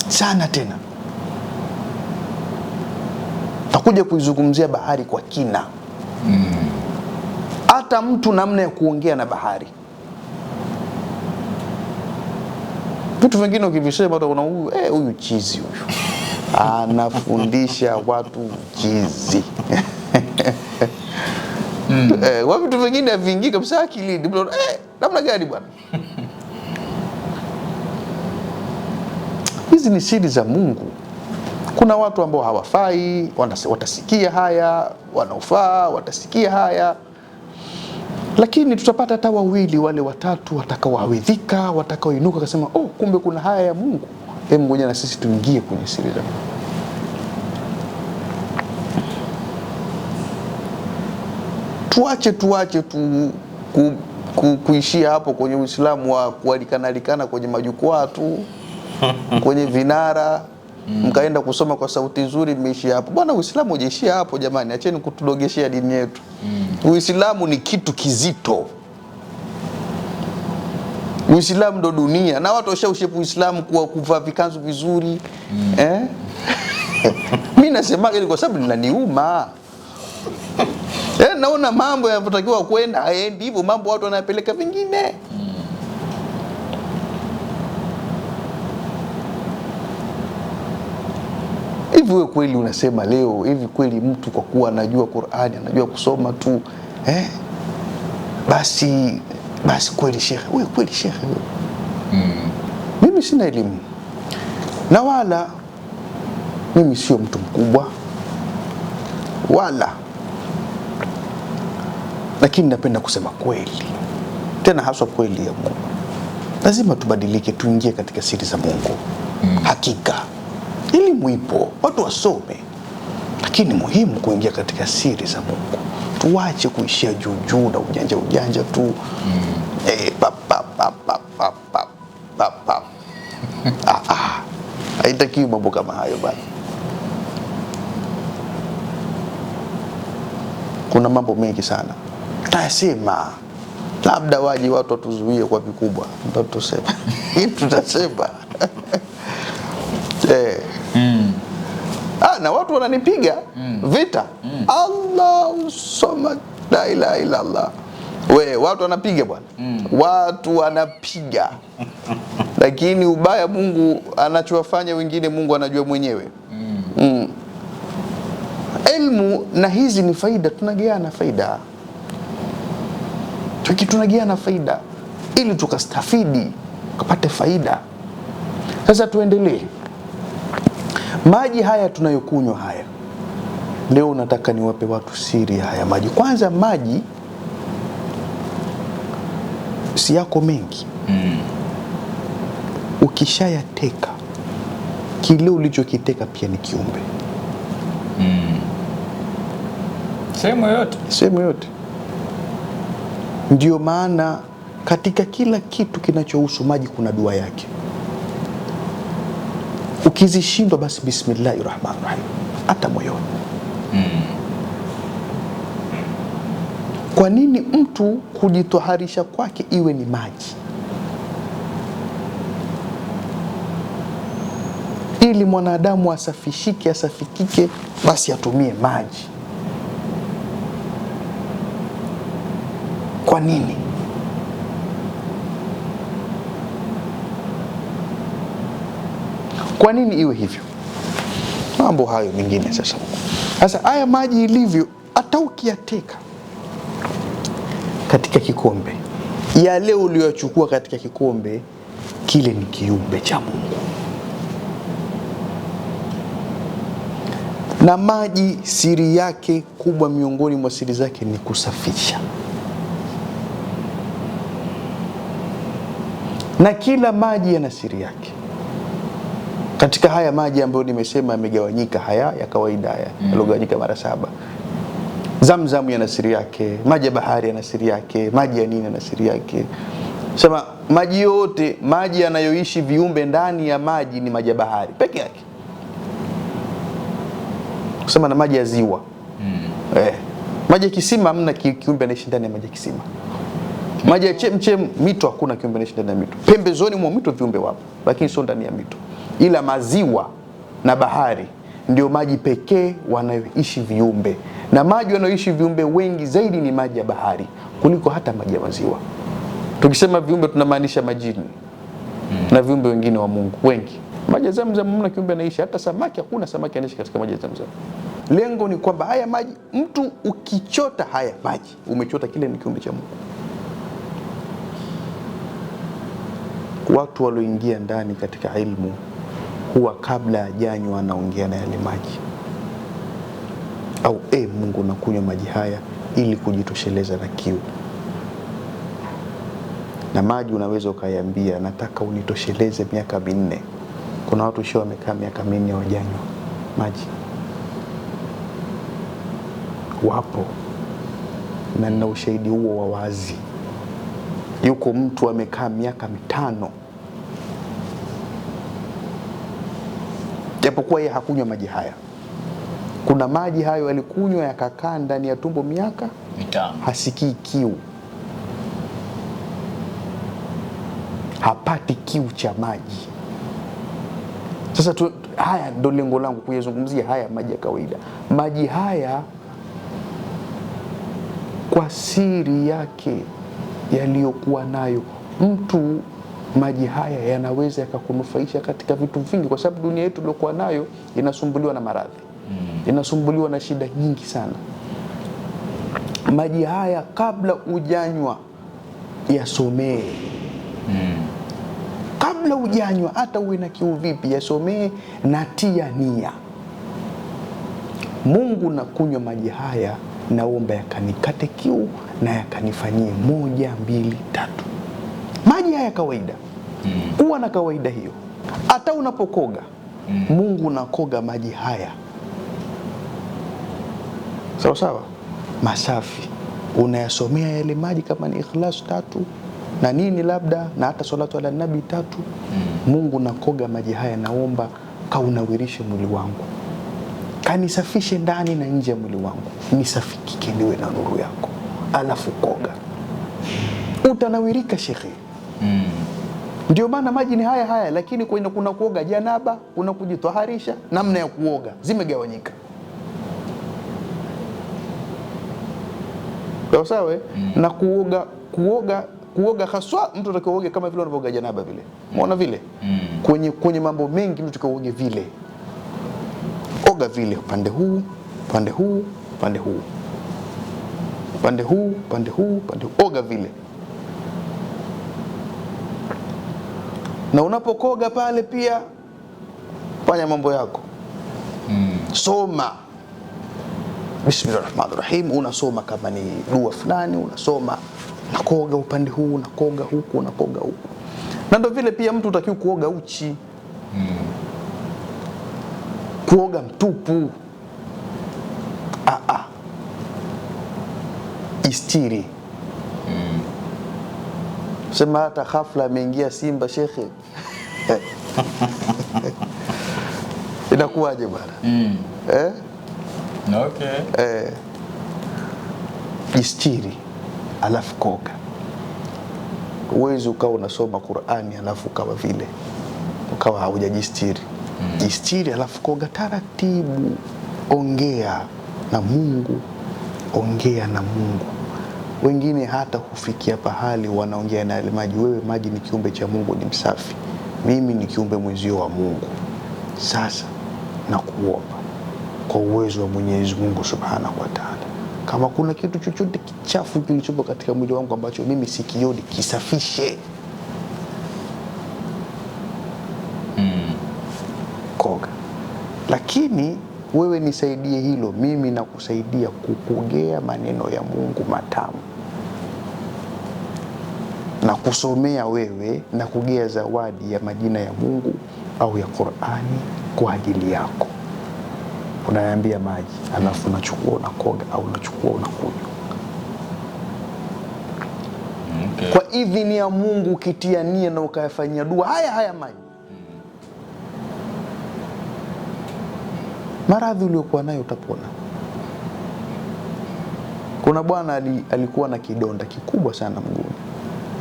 sana. Tena takuja kuizungumzia bahari kwa kina. Hata mtu namna ya kuongea na bahari. Vitu vingine ukivisema utaona huyu chizi huyu. Anafundisha watu chizi. Vitu vingine vingi kabisa akilini. Namna gani bwana? Hizi ni siri za Mungu. Kuna watu ambao hawafai, watasikia haya, wanaofaa watasikia haya. Lakini tutapata hata wawili wale watatu watakaoawidhika, watakaoinuka kusema kumbe kuna haya ya Mungu. Hebu ngoja na sisi tuingie kwenye siri za Mungu. Tuache kuishia hapo kwenye Uislamu wa kualikana kwenye majukwaa tu, kwenye vinara, mkaenda kusoma kwa sauti nzuri, mmeishia hapo. Bwana, Uislamu hujaishia hapo jamani, acheni kutudogeshea dini yetu. Uislamu ni kitu kizito. Uislamu ndo dunia, na watu washaushepu Uislamu kwa kuvaa vikanzu vizuri. Mimi nasema hili kwa sababu linaniuma. Naona mambo yanavyotakiwa kwenda haendi hivyo, mambo watu wanapeleka vingine. hivi wewe kweli unasema leo hivi kweli mtu kwa kuwa anajua Qur'ani, anajua kusoma tu basi kweli shekhe, wewe kweli shekhe wewe? Mimi sina elimu na wala mimi sio mtu mkubwa wala, lakini napenda kusema kweli, tena haswa kweli ya Mungu. Lazima tubadilike, tuingie katika siri za Mungu. Hakika elimu ipo, watu wasome, lakini muhimu kuingia katika siri za Mungu. Tuache kuishia juu na ujanja tu. Haitakiwi mambo kama hayo bana. Kuna mambo mengi sana tutasema, labda waje watu watuzuie kwa vikubwa, ndio tutasema tutasema na watu wananipiga vita. Allahu samad, la ilaha illa Allah. Watu wanapiga bwana, watu wanapiga lakini ubaya Mungu anachowafanya wengine Mungu anajua mwenyewe. Elimu na hizi ni faida, tunageana faida, tunageana faida ili tukastafidi, tukapate faida. Sasa tuendelee. Maji haya tunayokunywa haya leo, nataka niwape watu siri ya haya maji. Kwanza, maji si yako mengi. Ukishayateka, kile ulichokiteka pia ni kiumbe. Sehemu yote. Ndio maana katika kila kitu kinachohusu maji kuna dua yake. Ukizishindwa basi bismillahirrahmanirrahim, hata moyoni. Kwa nini mtu kujitoharisha kwake iwe ni maji? Ili mwanadamu asafikike, basi atumie maji. Kwa nini? Kwa nini iwe hivyo? Mambo hayo mengine sasa haya maji ilivyo, hata ukiyateka katika kikombe, yale uliyochukua katika kikombe kile ni kiumbe cha Mungu. Na maji siri yake kubwa, miongoni mwa siri zake ni kusafisha. Na kila maji yana siri yake. Katika haya maji ambayo nimesema yamegawanyika, haya ya kawaida haya yalogawanyika mara 7, Zamzam yana siri yake, maji ya bahari yana siri yake, maji ya nini yana siri yake. Sema maji yote, maji yanayoishi viumbe ndani ya maji ni maji ya bahari peke yake. Kusema na maji ya ziwa. Maji ya kisima hamna kiumbe anaishi ndani ya maji ya kisima. Maji ya chemchem, mito, hakuna kiumbe anaishi ndani ya mito. Pembezoni mwa mito viumbe wapo, lakini sio ndani ya mito. Ila maziwa na bahari ndio maji pekee wanayoishi viumbe. Na maji wanayoishi viumbe wengi zaidi ni maji ya bahari kuliko hata maji ya maziwa. Tukisema viumbe tunamaanisha majini na viumbe wengine wa Mungu wengi. Maji ya Zamzam mna kiumbe anaishi, hata samaki hakuna samaki anaishi katika maji ya Zamzam. Lengo ni kwamba haya maji, mtu ukichota haya maji, umechota kile ni kiumbe cha Mungu. Watu walioingia ndani katika ilmu huwa kabla ya janywa anaongea na yale maji, au Mungu nakunywa maji haya ili kujitosheleza na kiu. Na maji unaweza ukaiambia nataka unitosheleze miaka 4. Kuna watu shio wamekaa miaka 4 hawajanywa maji, wapo, na nina ushahidi huo wa wazi. Yuko mtu amekaa miaka 5 japokuwa yeye hakunywa maji haya. Kuna maji hayo alikunywa yakakaa ndani ya tumbo miaka 5, hasikii kiu, hapati kiu cha maji. Sasa haya ndio lengo langu kuyazungumzia haya maji ya kawaida. Maji haya kwa siri yake yaliyokuwa nayo, mtu maji haya yanaweza yakakunufaisha katika vitu vingi, kwa sababu dunia yetu iliyokuwa nayo inasumbuliwa na maradhi, inasumbuliwa na shida nyingi sana. Maji haya kabla ujanywa yasomee. Kabla ujanywa, hata uwe na kiu vipi, yasomee na tia nia. Mungu, na kunywa maji haya, naomba yakanikate kiu na yakanifanyie 1, 2, 3. Maji haya kawaida, kuwa na kawaida hiyo. Hata unapokoga, Mungu unakoga maji haya sawa sawa, masafi, unayasomea yale maji, kama ni Ikhlas 3 na nini labda, na hata salatu ala nabi 3. Mungu nakoga maji haya, naomba kaunawirishe mwili wangu, kanisafishe ndani na nje ya mwili wangu, nisafikike niwe na nuru yako. Alafu koga, utanawirika shekhe. Ndio maana maji ni haya haya, lakini kuna kuoga janaba, kuna kujitaharisha, namna ya kuoga zimegawanyika. Sawa. Na kuoga haswa mtu atakayeoga kama vile unavyoga janaba vile. Umeona vile? Kwenye mambo mengi mtu atakayeoga vile. Oga vile, upande huu, upande huu, upande huu. Upande huu, upande huu, upande huu. Oga vile. Na unapokoga pale pia fanya mambo yako. Soma Bismillahirrahmanirrahim, unasoma kama ni dua fulani, unasoma, nakoga upande huu, nakoga huku, nakoga huku. Na ndio vile pia mtu utakiwa kuoga uchi. Kuoga mtupu. Istiri. Sema hata ghafla ameingia Simba shekhe. Inakuwaje bwana? Okay. Istiri alafu koga. Uwezi ukawa unasoma Qur'ani alafu ukawa vile, ukawa haujajistiri. Istiri alafu koga taratibu. Ongea na Mungu, ongea na Mungu. Wengine hata hufikia pahali wanaongea na maji, wewe maji ni kiumbe cha Mungu, ni msafi, mimi ni kiumbe mwenzio wa Mungu. Sasa na kuomba kwa uwezo wa Mwenyezi Mungu Subhanahu wa Ta'ala, kama kuna kitu chochote kichafu kilichopo katika mwili wangu ambacho mimi sikioni, kisafishe. Koga. Lakini wewe nisaidie hilo, mimi nakusaidia kukugea maneno ya Mungu matamu, na kusomea wewe na kugea zawadi ya majina ya Mungu au ya Qur'ani kwa ajili yako. Unaniambia maji, alafu unachukua unakoga, au unachukua unakunywa. Kwa idhini ya Mungu, ukitia nia na ukayafanyia dua haya maji, maradhi uliokuwa nayo utapona. Kuna bwana alikuwa na kidonda kikubwa sana mguuni.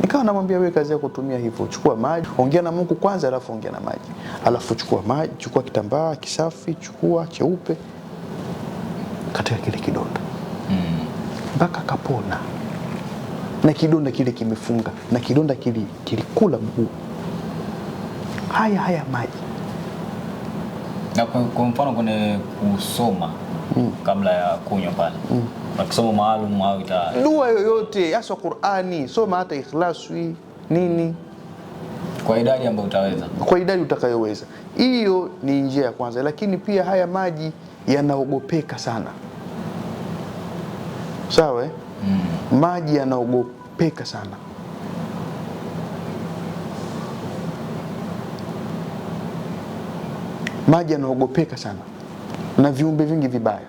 Nikawa namwambia, wewe kazi yako tumia hivyo, chukua maji, ongea na Mungu kwanza, alafu ongea na maji. Alafu chukua maji, chukua kitambaa kisafi, chukua cheupe katika kile kidonda. Mpaka kapona. Na kidonda kile kimefunga, na kidonda kilikula mguu. Haya maji. Na kwa mfano kwenye kusoma kabla ya kunywa pale, na kusoma maalum au dua yoyote, hasa Qur'ani, soma hata Ikhlaswi nini, kwa idadi ambayo utaweza, kwa idadi utakayoweza. Hiyo ni njia ya kwanza. Lakini pia haya maji yanaogopeka sana. Sawa? Maji yanaogopeka sana. Maji yanaogopeka sana na viumbe vingi vibaya.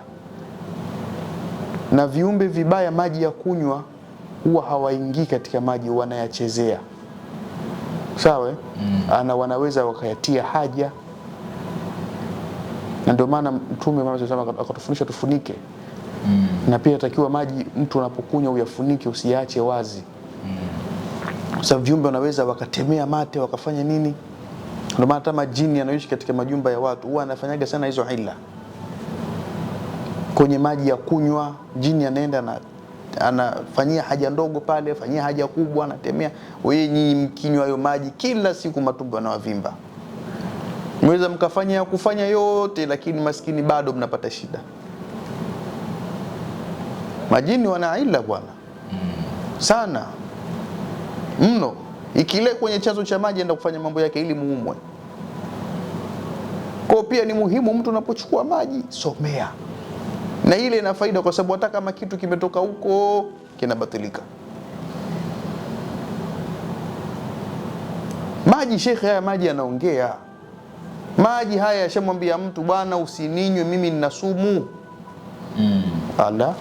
Na viumbe vibaya maji ya kunywa huwa hawaingii katika maji, wanayachezea. Sawa? Wanaweza wakayatia haja. Na ndio maana Mtume akatufundisha tufunike. Na pia takiwa maji mtu unapokunywa uyafunike, usiache wazi. Sababu viumbe wanaweza wakatemea mate, wakafanya nini. Ndio maana hata majini yanayoishi katika majumba ya watu huwa anafanyaga sana hizo hila. Kwenye maji ya kunywa, jini anaenda na anafanyia haja ndogo pale, fanyia haja kubwa, anatemea. Wewe nyinyi mkinywa hayo maji kila siku matumbo yanawavimba. Mweza kufanya yote, lakini maskini bado mnapata shida. Majini wana ila bwana sana mno. Ikile kwenye chanzo cha maji enda kufanya mambo yake ili muumwe. Kwa pia ni muhimu mtu unapochukua maji somea, na ile ina faida, kwa sababu hata kama kitu kimetoka huko kinabatilika. Maji, shekhe, haya maji yanaongea. Maji haya yashamwambia mtu, bwana usininywe mimi nina sumu. Ala,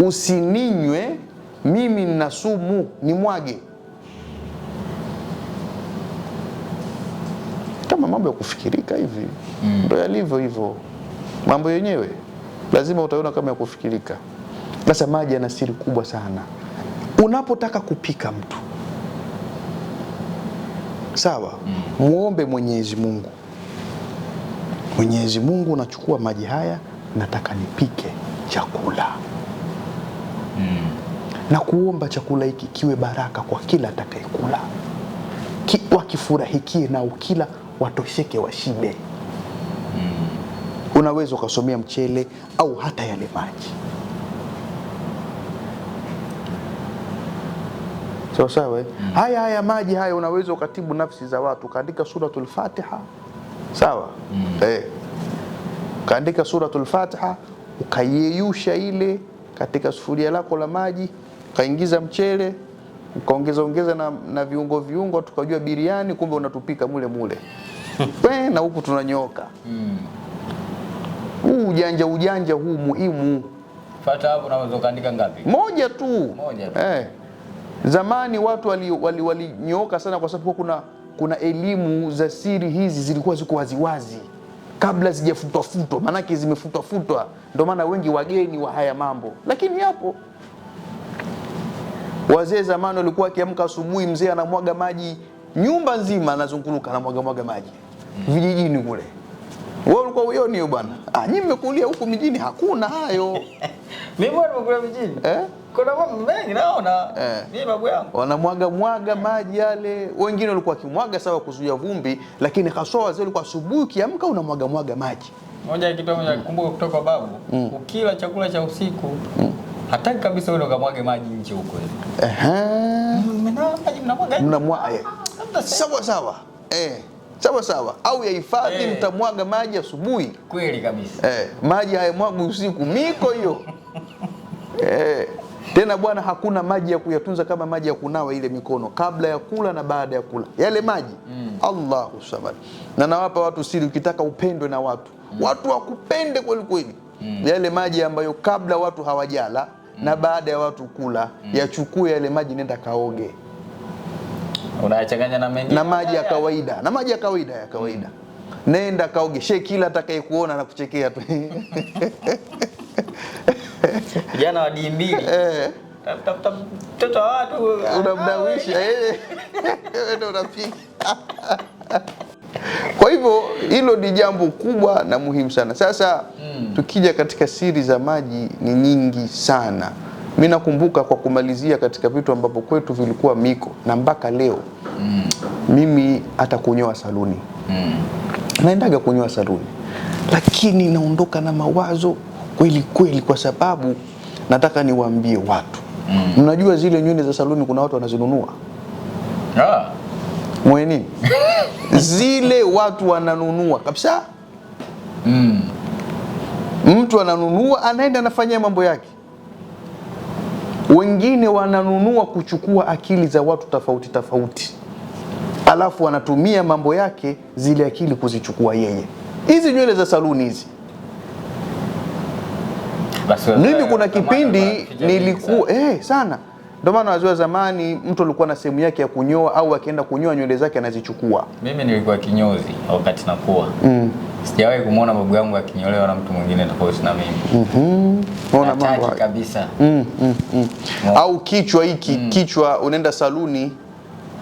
usininywe mimi nina sumu, ni mwage. Kama mambo ya kufikirika hivi ndio yalivyo hivyo. Mambo yenyewe lazima utaona kama ya kufikirika. Sasa maji yana siri kubwa sana. Unapotaka kupika mtu, sawa, muombe Mwenyezi Mungu. Mwenyezi Mungu, unachukua maji haya, nataka nipike chakula. Na kuomba chakula hiki kiwe baraka kwa kila atakayekula. Wakifurahikie na ukila watosheke washibe. Unaweza ukasomea mchele au hata yale maji. Sawa. Haya maji haya unaweza ukatibu nafsi za watu. Kaandika suratul Fatiha. Sawa? Kaandika suratul Fatiha, ukayeyusha ile katika sufuria lako la maji, ukaingiza mchele, ukaongeza na viungo, tukajua biriani, kumbe unatupika mule. Na huku tunanyoka. Ujanja huu muhimu. Fata hapo unaweza kaandika ngapi? Moja tu. Zamani watu walinyoka sana, kwa sababu kuna elimu za siri hizi zilikuwa ziko waziwazi kabla zijafutwa, manake zimefutwa, ndio maana wengi wageni wa haya mambo. Lakini hapo wazee zamani walikuwa akiamka asubuhi, mzee anamwaga maji nyumba nzima, anazunguruka anamwaga maji vijijini kule. Wewe ulikuwa uone hiyo bwana? Nyinyi mmekulia huku mijini hakuna hayo. Mimi nimekulia mijini. Kuna mambo mengi naona. Mimi babu yangu wanamwaga maji yale. Wengine walikuwa kimwaga sawa kuzuia vumbi, lakini haswa wazee walikuwa asubuhi kiamka unamwaga maji. Moja kitu moja kumbuka kutoka babu, ukila chakula cha usiku hataki kabisa wewe ukamwage maji nje huko hivi. Mnamwaga. Sawa. Sawa. Au yahifadhi, mtamwaga maji asubuhi. Kweli kabisa. Maji hayamwagi usiku, miko hiyo. Tena bwana, hakuna maji ya kuyatunza kama maji ya kunawa ile mikono kabla ya kula na baada ya kula. Yale maji, Allahu samad. Na nawapa watu siri, ukitaka upendwe na watu, watu wakupende kweli. Yale maji ambayo kabla watu hawajala na baada ya watu kula, yachukue yale maji, nenda kaoge. Unayachanganya na mengine na maji ya kawaida. Nenda kaoge. Kila atakayekuona na kuchekea tu. Jana wa D2. Tafuta mtoto wa watu unamdawisha ndio unapika. Kwa hivyo hilo ni jambo kubwa na muhimu sana. Sasa tukija katika siri za maji ni nyingi sana. Mimi nakumbuka, kwa kumalizia, katika vitu ambapo kwetu vilikuwa miko na mpaka leo, mimi hata kunyoa saluni. Naendaga kunyoa saluni, lakini naondoka na mawazo kweli, kwa sababu nataka niwaambie watu. Mnajua zile nywele za saluni kuna watu wanazinunua. Mweni zile watu wananunua kabisa. Mtu ananunua, anaenda anafanyia mambo yake. Wengine wananunua kuchukua akili za watu tofauti, alafu wanatumia mambo yake zile akili kuzichukua yeye. Hizi nywele za saluni hizi, mimi kuna kipindi nilikuwa sana. Ndio maana wazee zamani, mtu alikuwa na sehemu yake ya kunyoa, au akienda kunyoa nywele zake anazichukua. Mimi nilikuwa kinyozi wakati nakuwa. Sijawahi kumuona babu yangu akinyolewa na mtu mwingine tofauti na mimi. Unaona mambo kabisa. Au kichwa hiki, kichwa unaenda saluni.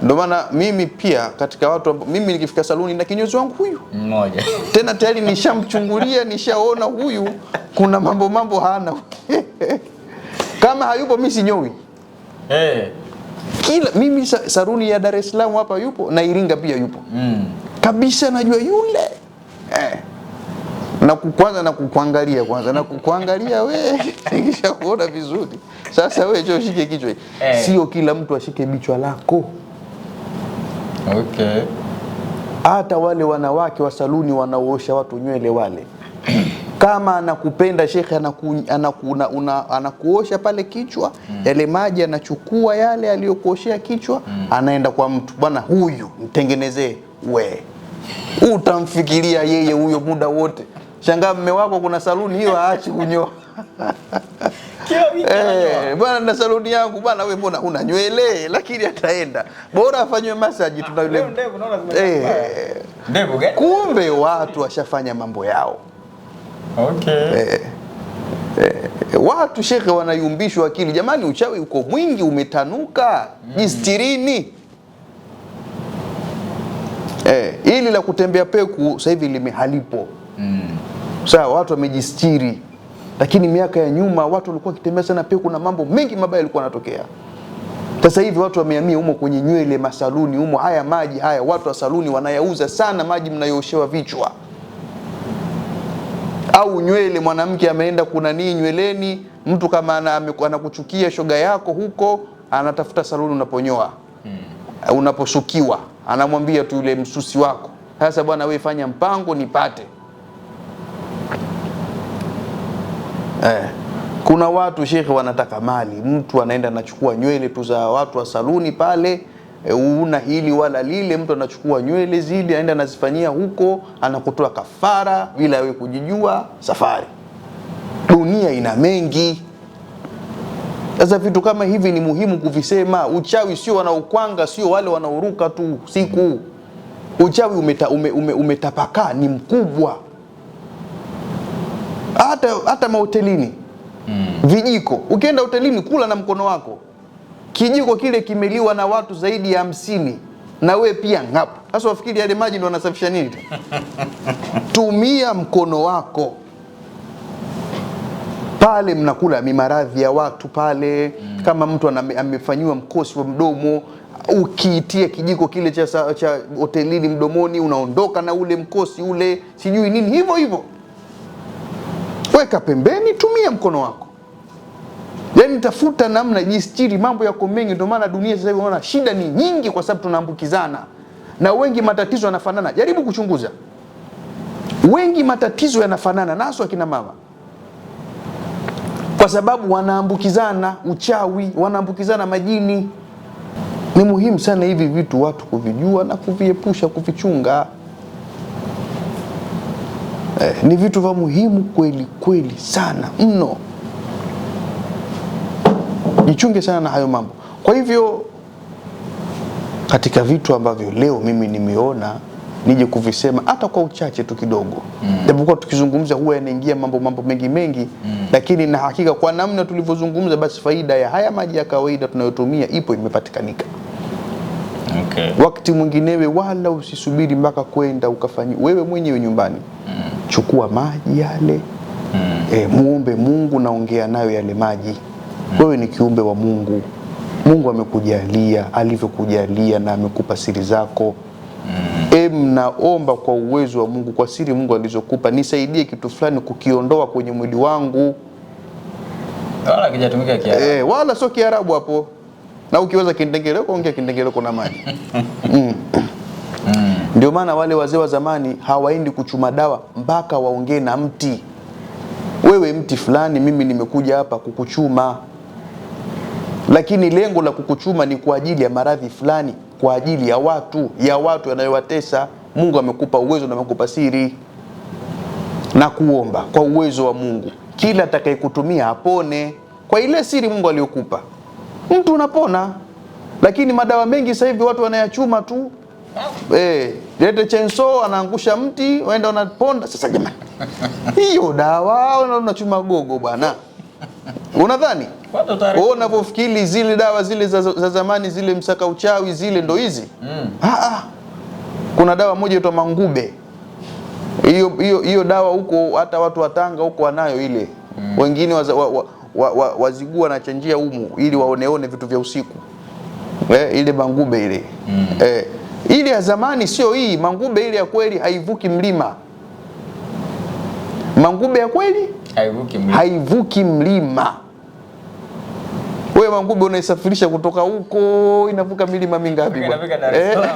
Ndio maana mimi pia katika watu, mimi nikifika saluni na kinyozi wangu huyu mmoja. Tena tayari nishamchungulia, nishaona huyu kuna mambo hana. Kama hayupo mimi sinyoi. Kila mimi saruni ya Dar es Salaam hapa yupo na Iringa pia yupo. Kabisa najua yule. Na kwanza na kukuangalia kwanza na kukuangalia wewe kisha kuona vizuri. Sasa wewe njoo shike kichwa. Sio kila mtu ashike bichwa lako. Okay. Hata wale wanawake wa saluni wanaoosha watu nywele wale. Kama anakupenda shekhe anakuosha pale kichwa, yale maji anachukua yale aliyokuoshea kichwa, anaenda kwa mtu. Bwana huyu mtengenezee we. Utamfikiria yeye huyo muda wote. Shangaa mume wako kuna saluni hiyo aachi kunyoa. Bwana na saluni yangu bwana wewe mbona una nywele lakini ataenda. Bora afanywe massage tunayule. Ndevu gani? Kumbe watu washafanya mambo yao. Okay. Watu shekhe wanayumbishwa akili. Jamani uchawi uko mwingi umetanuka. Jistirini. Ili la kutembea peku sasa hivi limehalipo. Sawa watu wamejistiri. Lakini miaka ya nyuma watu walikuwa kitembea sana peku na mambo mengi mabaya yalikuwa yanatokea. Sasa hivi watu wamehamia humo kwenye nywele masaluni humo. Haya maji haya watu wa saluni wanayauza sana maji mnayooshewa vichwa. Au nywele mwanamke ameenda kuna nini nyweleni, mtu kama anakuchukia shoga yako huko, anatafuta saluni unaponyoa. Unaposukiwa, anamwambia tu yule msusi wako, sasa bwana wewe fanya mpango nipate. Kuna watu shekhe wanataka mali, mtu anaenda anachukua nywele tu za watu wa saluni pale, una hili wala lile, mtu anachukua nywele zile aenda anazifanyia huko, anakutoa kafara bila wewe kujijua safari. Dunia ina mengi. Sasa vitu kama hivi ni muhimu kuvisema. Uchawi sio wanaokwanga, sio wale wanaoruka tu siku. Uchawi umetapakaa ni mkubwa. Hata mahotelini. Vijiko, ukienda hotelini kula na mkono wako. Kijiko kile kimeliwa na watu zaidi ya 50 na we pia ngapo. Sasa wafikiri yale maji ndio yanasafisha nini? Tumia mkono wako. Pale mnakula mimaradhi ya watu pale. Kama mtu amefanywa mkosi wa mdomo, ukiitia kijiko kile cha hotelini mdomoni, unaondoka na ule mkosi ule, sijui nini hivyo hivyo. Weka pembeni, tumia mkono wako. Yaani tafuta namna jistiri, mambo yako mengi. Ndio maana dunia sasa hivi unaona shida ni nyingi kwa sababu tunaambukizana. Na wengi matatizo yanafanana. Jaribu kuchunguza. Wengi matatizo yanafanana naso akina mama. Kwa sababu wanaambukizana uchawi, wanaambukizana majini. Ni muhimu sana hivi vitu watu kuvijua na kuviepusha, kuvichunga. Ni vitu vya muhimu kweli kweli sana mno. Jichunge sana na hayo mambo. Kwa hivyo katika vitu ambavyo leo mimi nimeona nije kuvisema hata kwa uchache tu kidogo. Japokuwa tukizungumza huwa yanaingia mambo mengi lakini na hakika kwa namna tulivyozungumza basi faida ya haya maji ya kawaida tunayotumia ipo imepatikanika. Okay. Wakati mwinginewe wala usisubiri mpaka kwenda ukafanya wewe mwenyewe nyumbani. Chukua maji yale. Muombe Mungu, naongea nayo yale maji. Wewe ni kiumbe wa Mungu. Mungu amekujalia alivyokujalia na amekupa siri zako. Naomba kwa uwezo wa Mungu, kwa siri Mungu alizokupa, nisaidie kitu fulani kukiondoa kwenye mwili wangu. Wala kijatumika Kiarabu. Wala sio Kiarabu hapo. Na ukiweza Kindengereko ongea Kindengereko na maji. Ndio maana wale wazee wa zamani hawaendi kuchuma dawa mpaka waongee na mti. Wewe mti fulani mimi nimekuja hapa kukuchuma. Lakini lengo la kukuchuma ni kwa ajili ya maradhi fulani, kwa ajili ya watu yanayowatesa. Mungu amekupa uwezo na amekupa siri. Na kuomba kwa uwezo wa Mungu, kila atakayekutumia apone kwa ile siri Mungu aliyokupa. Mtu unapona. Lakini madawa mengi sasa hivi watu wanayachuma tu. Lete chenso anaangusha mti, waenda wanaponda. Sasa jamani. Hiyo dawa unachuma gogo bwana. Unadhani? Wewe unapofikiri zile dawa zile za zamani zile msaka uchawi zile ndo hizi? Kuna dawa moja inaitwa Mangube. Hiyo dawa huko hata watu wa Tanga huko wanayo ile. Wengine wazigua na chanjia humu ili waoneone vitu vya usiku. Ile mangube ile. Ile ya zamani sio hii. Mangube ile ya kweli haivuki mlima. Mangube ya kweli haivuki mlima. Wewe mangube unaisafirisha kutoka huko, inavuka milima mingapi bwana?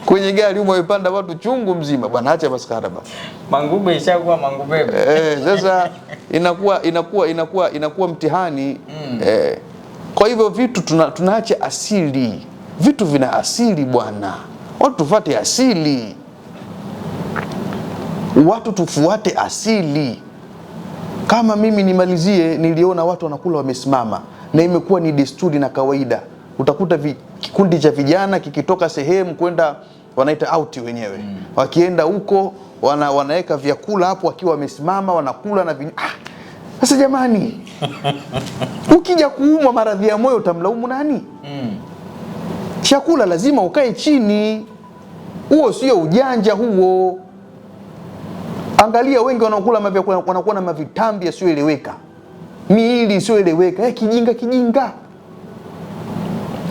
Kwenye gari humo wamepanda watu chungu mzima bwana, acha maskara bwana. Mangube ishakuwa mangube. Sasa inakuwa mtihani. Kwa hivyo vitu tunaacha asili. Vitu vina asili bwana. Watu tufuate asili. Watu tufuate asili. Kama mimi nimalizie, niliona watu wanakula wamesimama na imekuwa ni desturi na kawaida. Utakuta kikundi cha vijana kikitoka sehemu kwenda, wanaita out wenyewe. Wakienda huko wanaweka vyakula hapo wakiwa wamesimama wanakula na sasa jamani, ukija kuumwa maradhi ya moyo utamlaumu nani? Chakula lazima ukae chini. Huo sio ujanja huo. Angalia wengi wanakula wanakuwa na mavitambi yasiyoeleweka. Miili isiyoeleweka. Kijinga.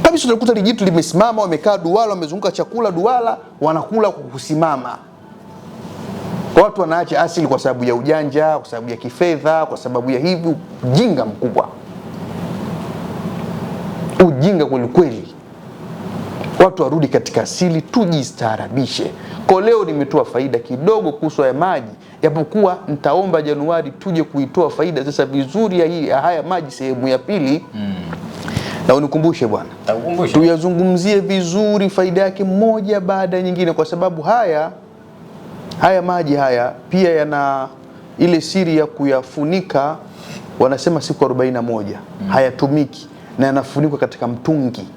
Kabisa unakuta lijitu limesimama, wamekaa duara, wamezunguka chakula duara, wanakula kwa kusimama. Watu wanaacha asili kwa sababu ya ujanja, kwa sababu ya kifedha, kwa sababu ya hivi. Ujinga mkubwa. Ujinga kweli. Watu warudi katika asili, tujistaarabishe. Kwa leo nimetoa faida kidogo kuhusu ya maji, japokuwa nitaomba Januari tuje kuitoa faida sasa vizuri ya haya maji sehemu ya pili. Na unikumbushe bwana, tuyazungumzie vizuri faida yake moja baada ya nyingine, kwa sababu haya maji haya pia yana ile siri ya kuyafunika. Wanasema siku 41 hayatumiki na yanafunikwa katika mtungi.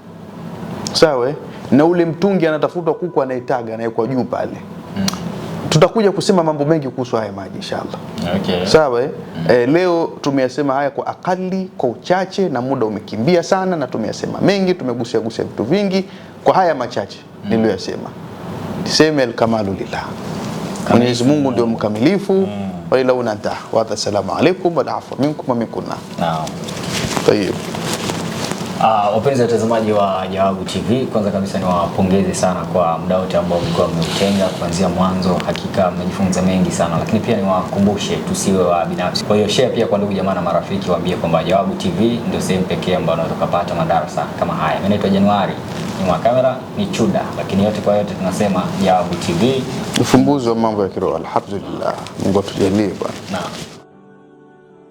Sawa? Na ule mtungi anatafutwa kuku anaitaga na yuko juu pale. Tutakuja kusema mambo mengi kuhusu haya maji inshallah. Sawa? Leo tumeyasema haya kwa akali, kwa uchache, na muda umekimbia sana, na tumeyasema mengi, tumegusia vitu vingi kwa haya machache niliyosema. Niseme al-kamalu lillah. Mwenyezi Mungu ndio mkamilifu. Wa ila unata wa assalamu alaykum wa afu minkum wa minkunna. Naam. Tayeb. Wapenzi watazamaji wa Jawabu TV, kwanza kabisa niwapongeze sana kwa muda wote ambao mlikuwa mmeutenga kuanzia mwanzo. Hakika mmejifunza mengi sana, lakini pia niwakumbushe tusiwe wa binafsi. Kwa hiyo share pia kwa ndugu jamaa na marafiki, waambie kwamba Jawabu TV ndio sehemu pekee ambayo unaweza kupata madarasa kama haya. Mimi naitwa Januari, nyuma kamera ni Chuda, lakini yote kwa yote tunasema Jawabu TV, ufumbuzi wa mambo ya kiroho. Alhamdulillah, Mungu atujalie bwana. Naam.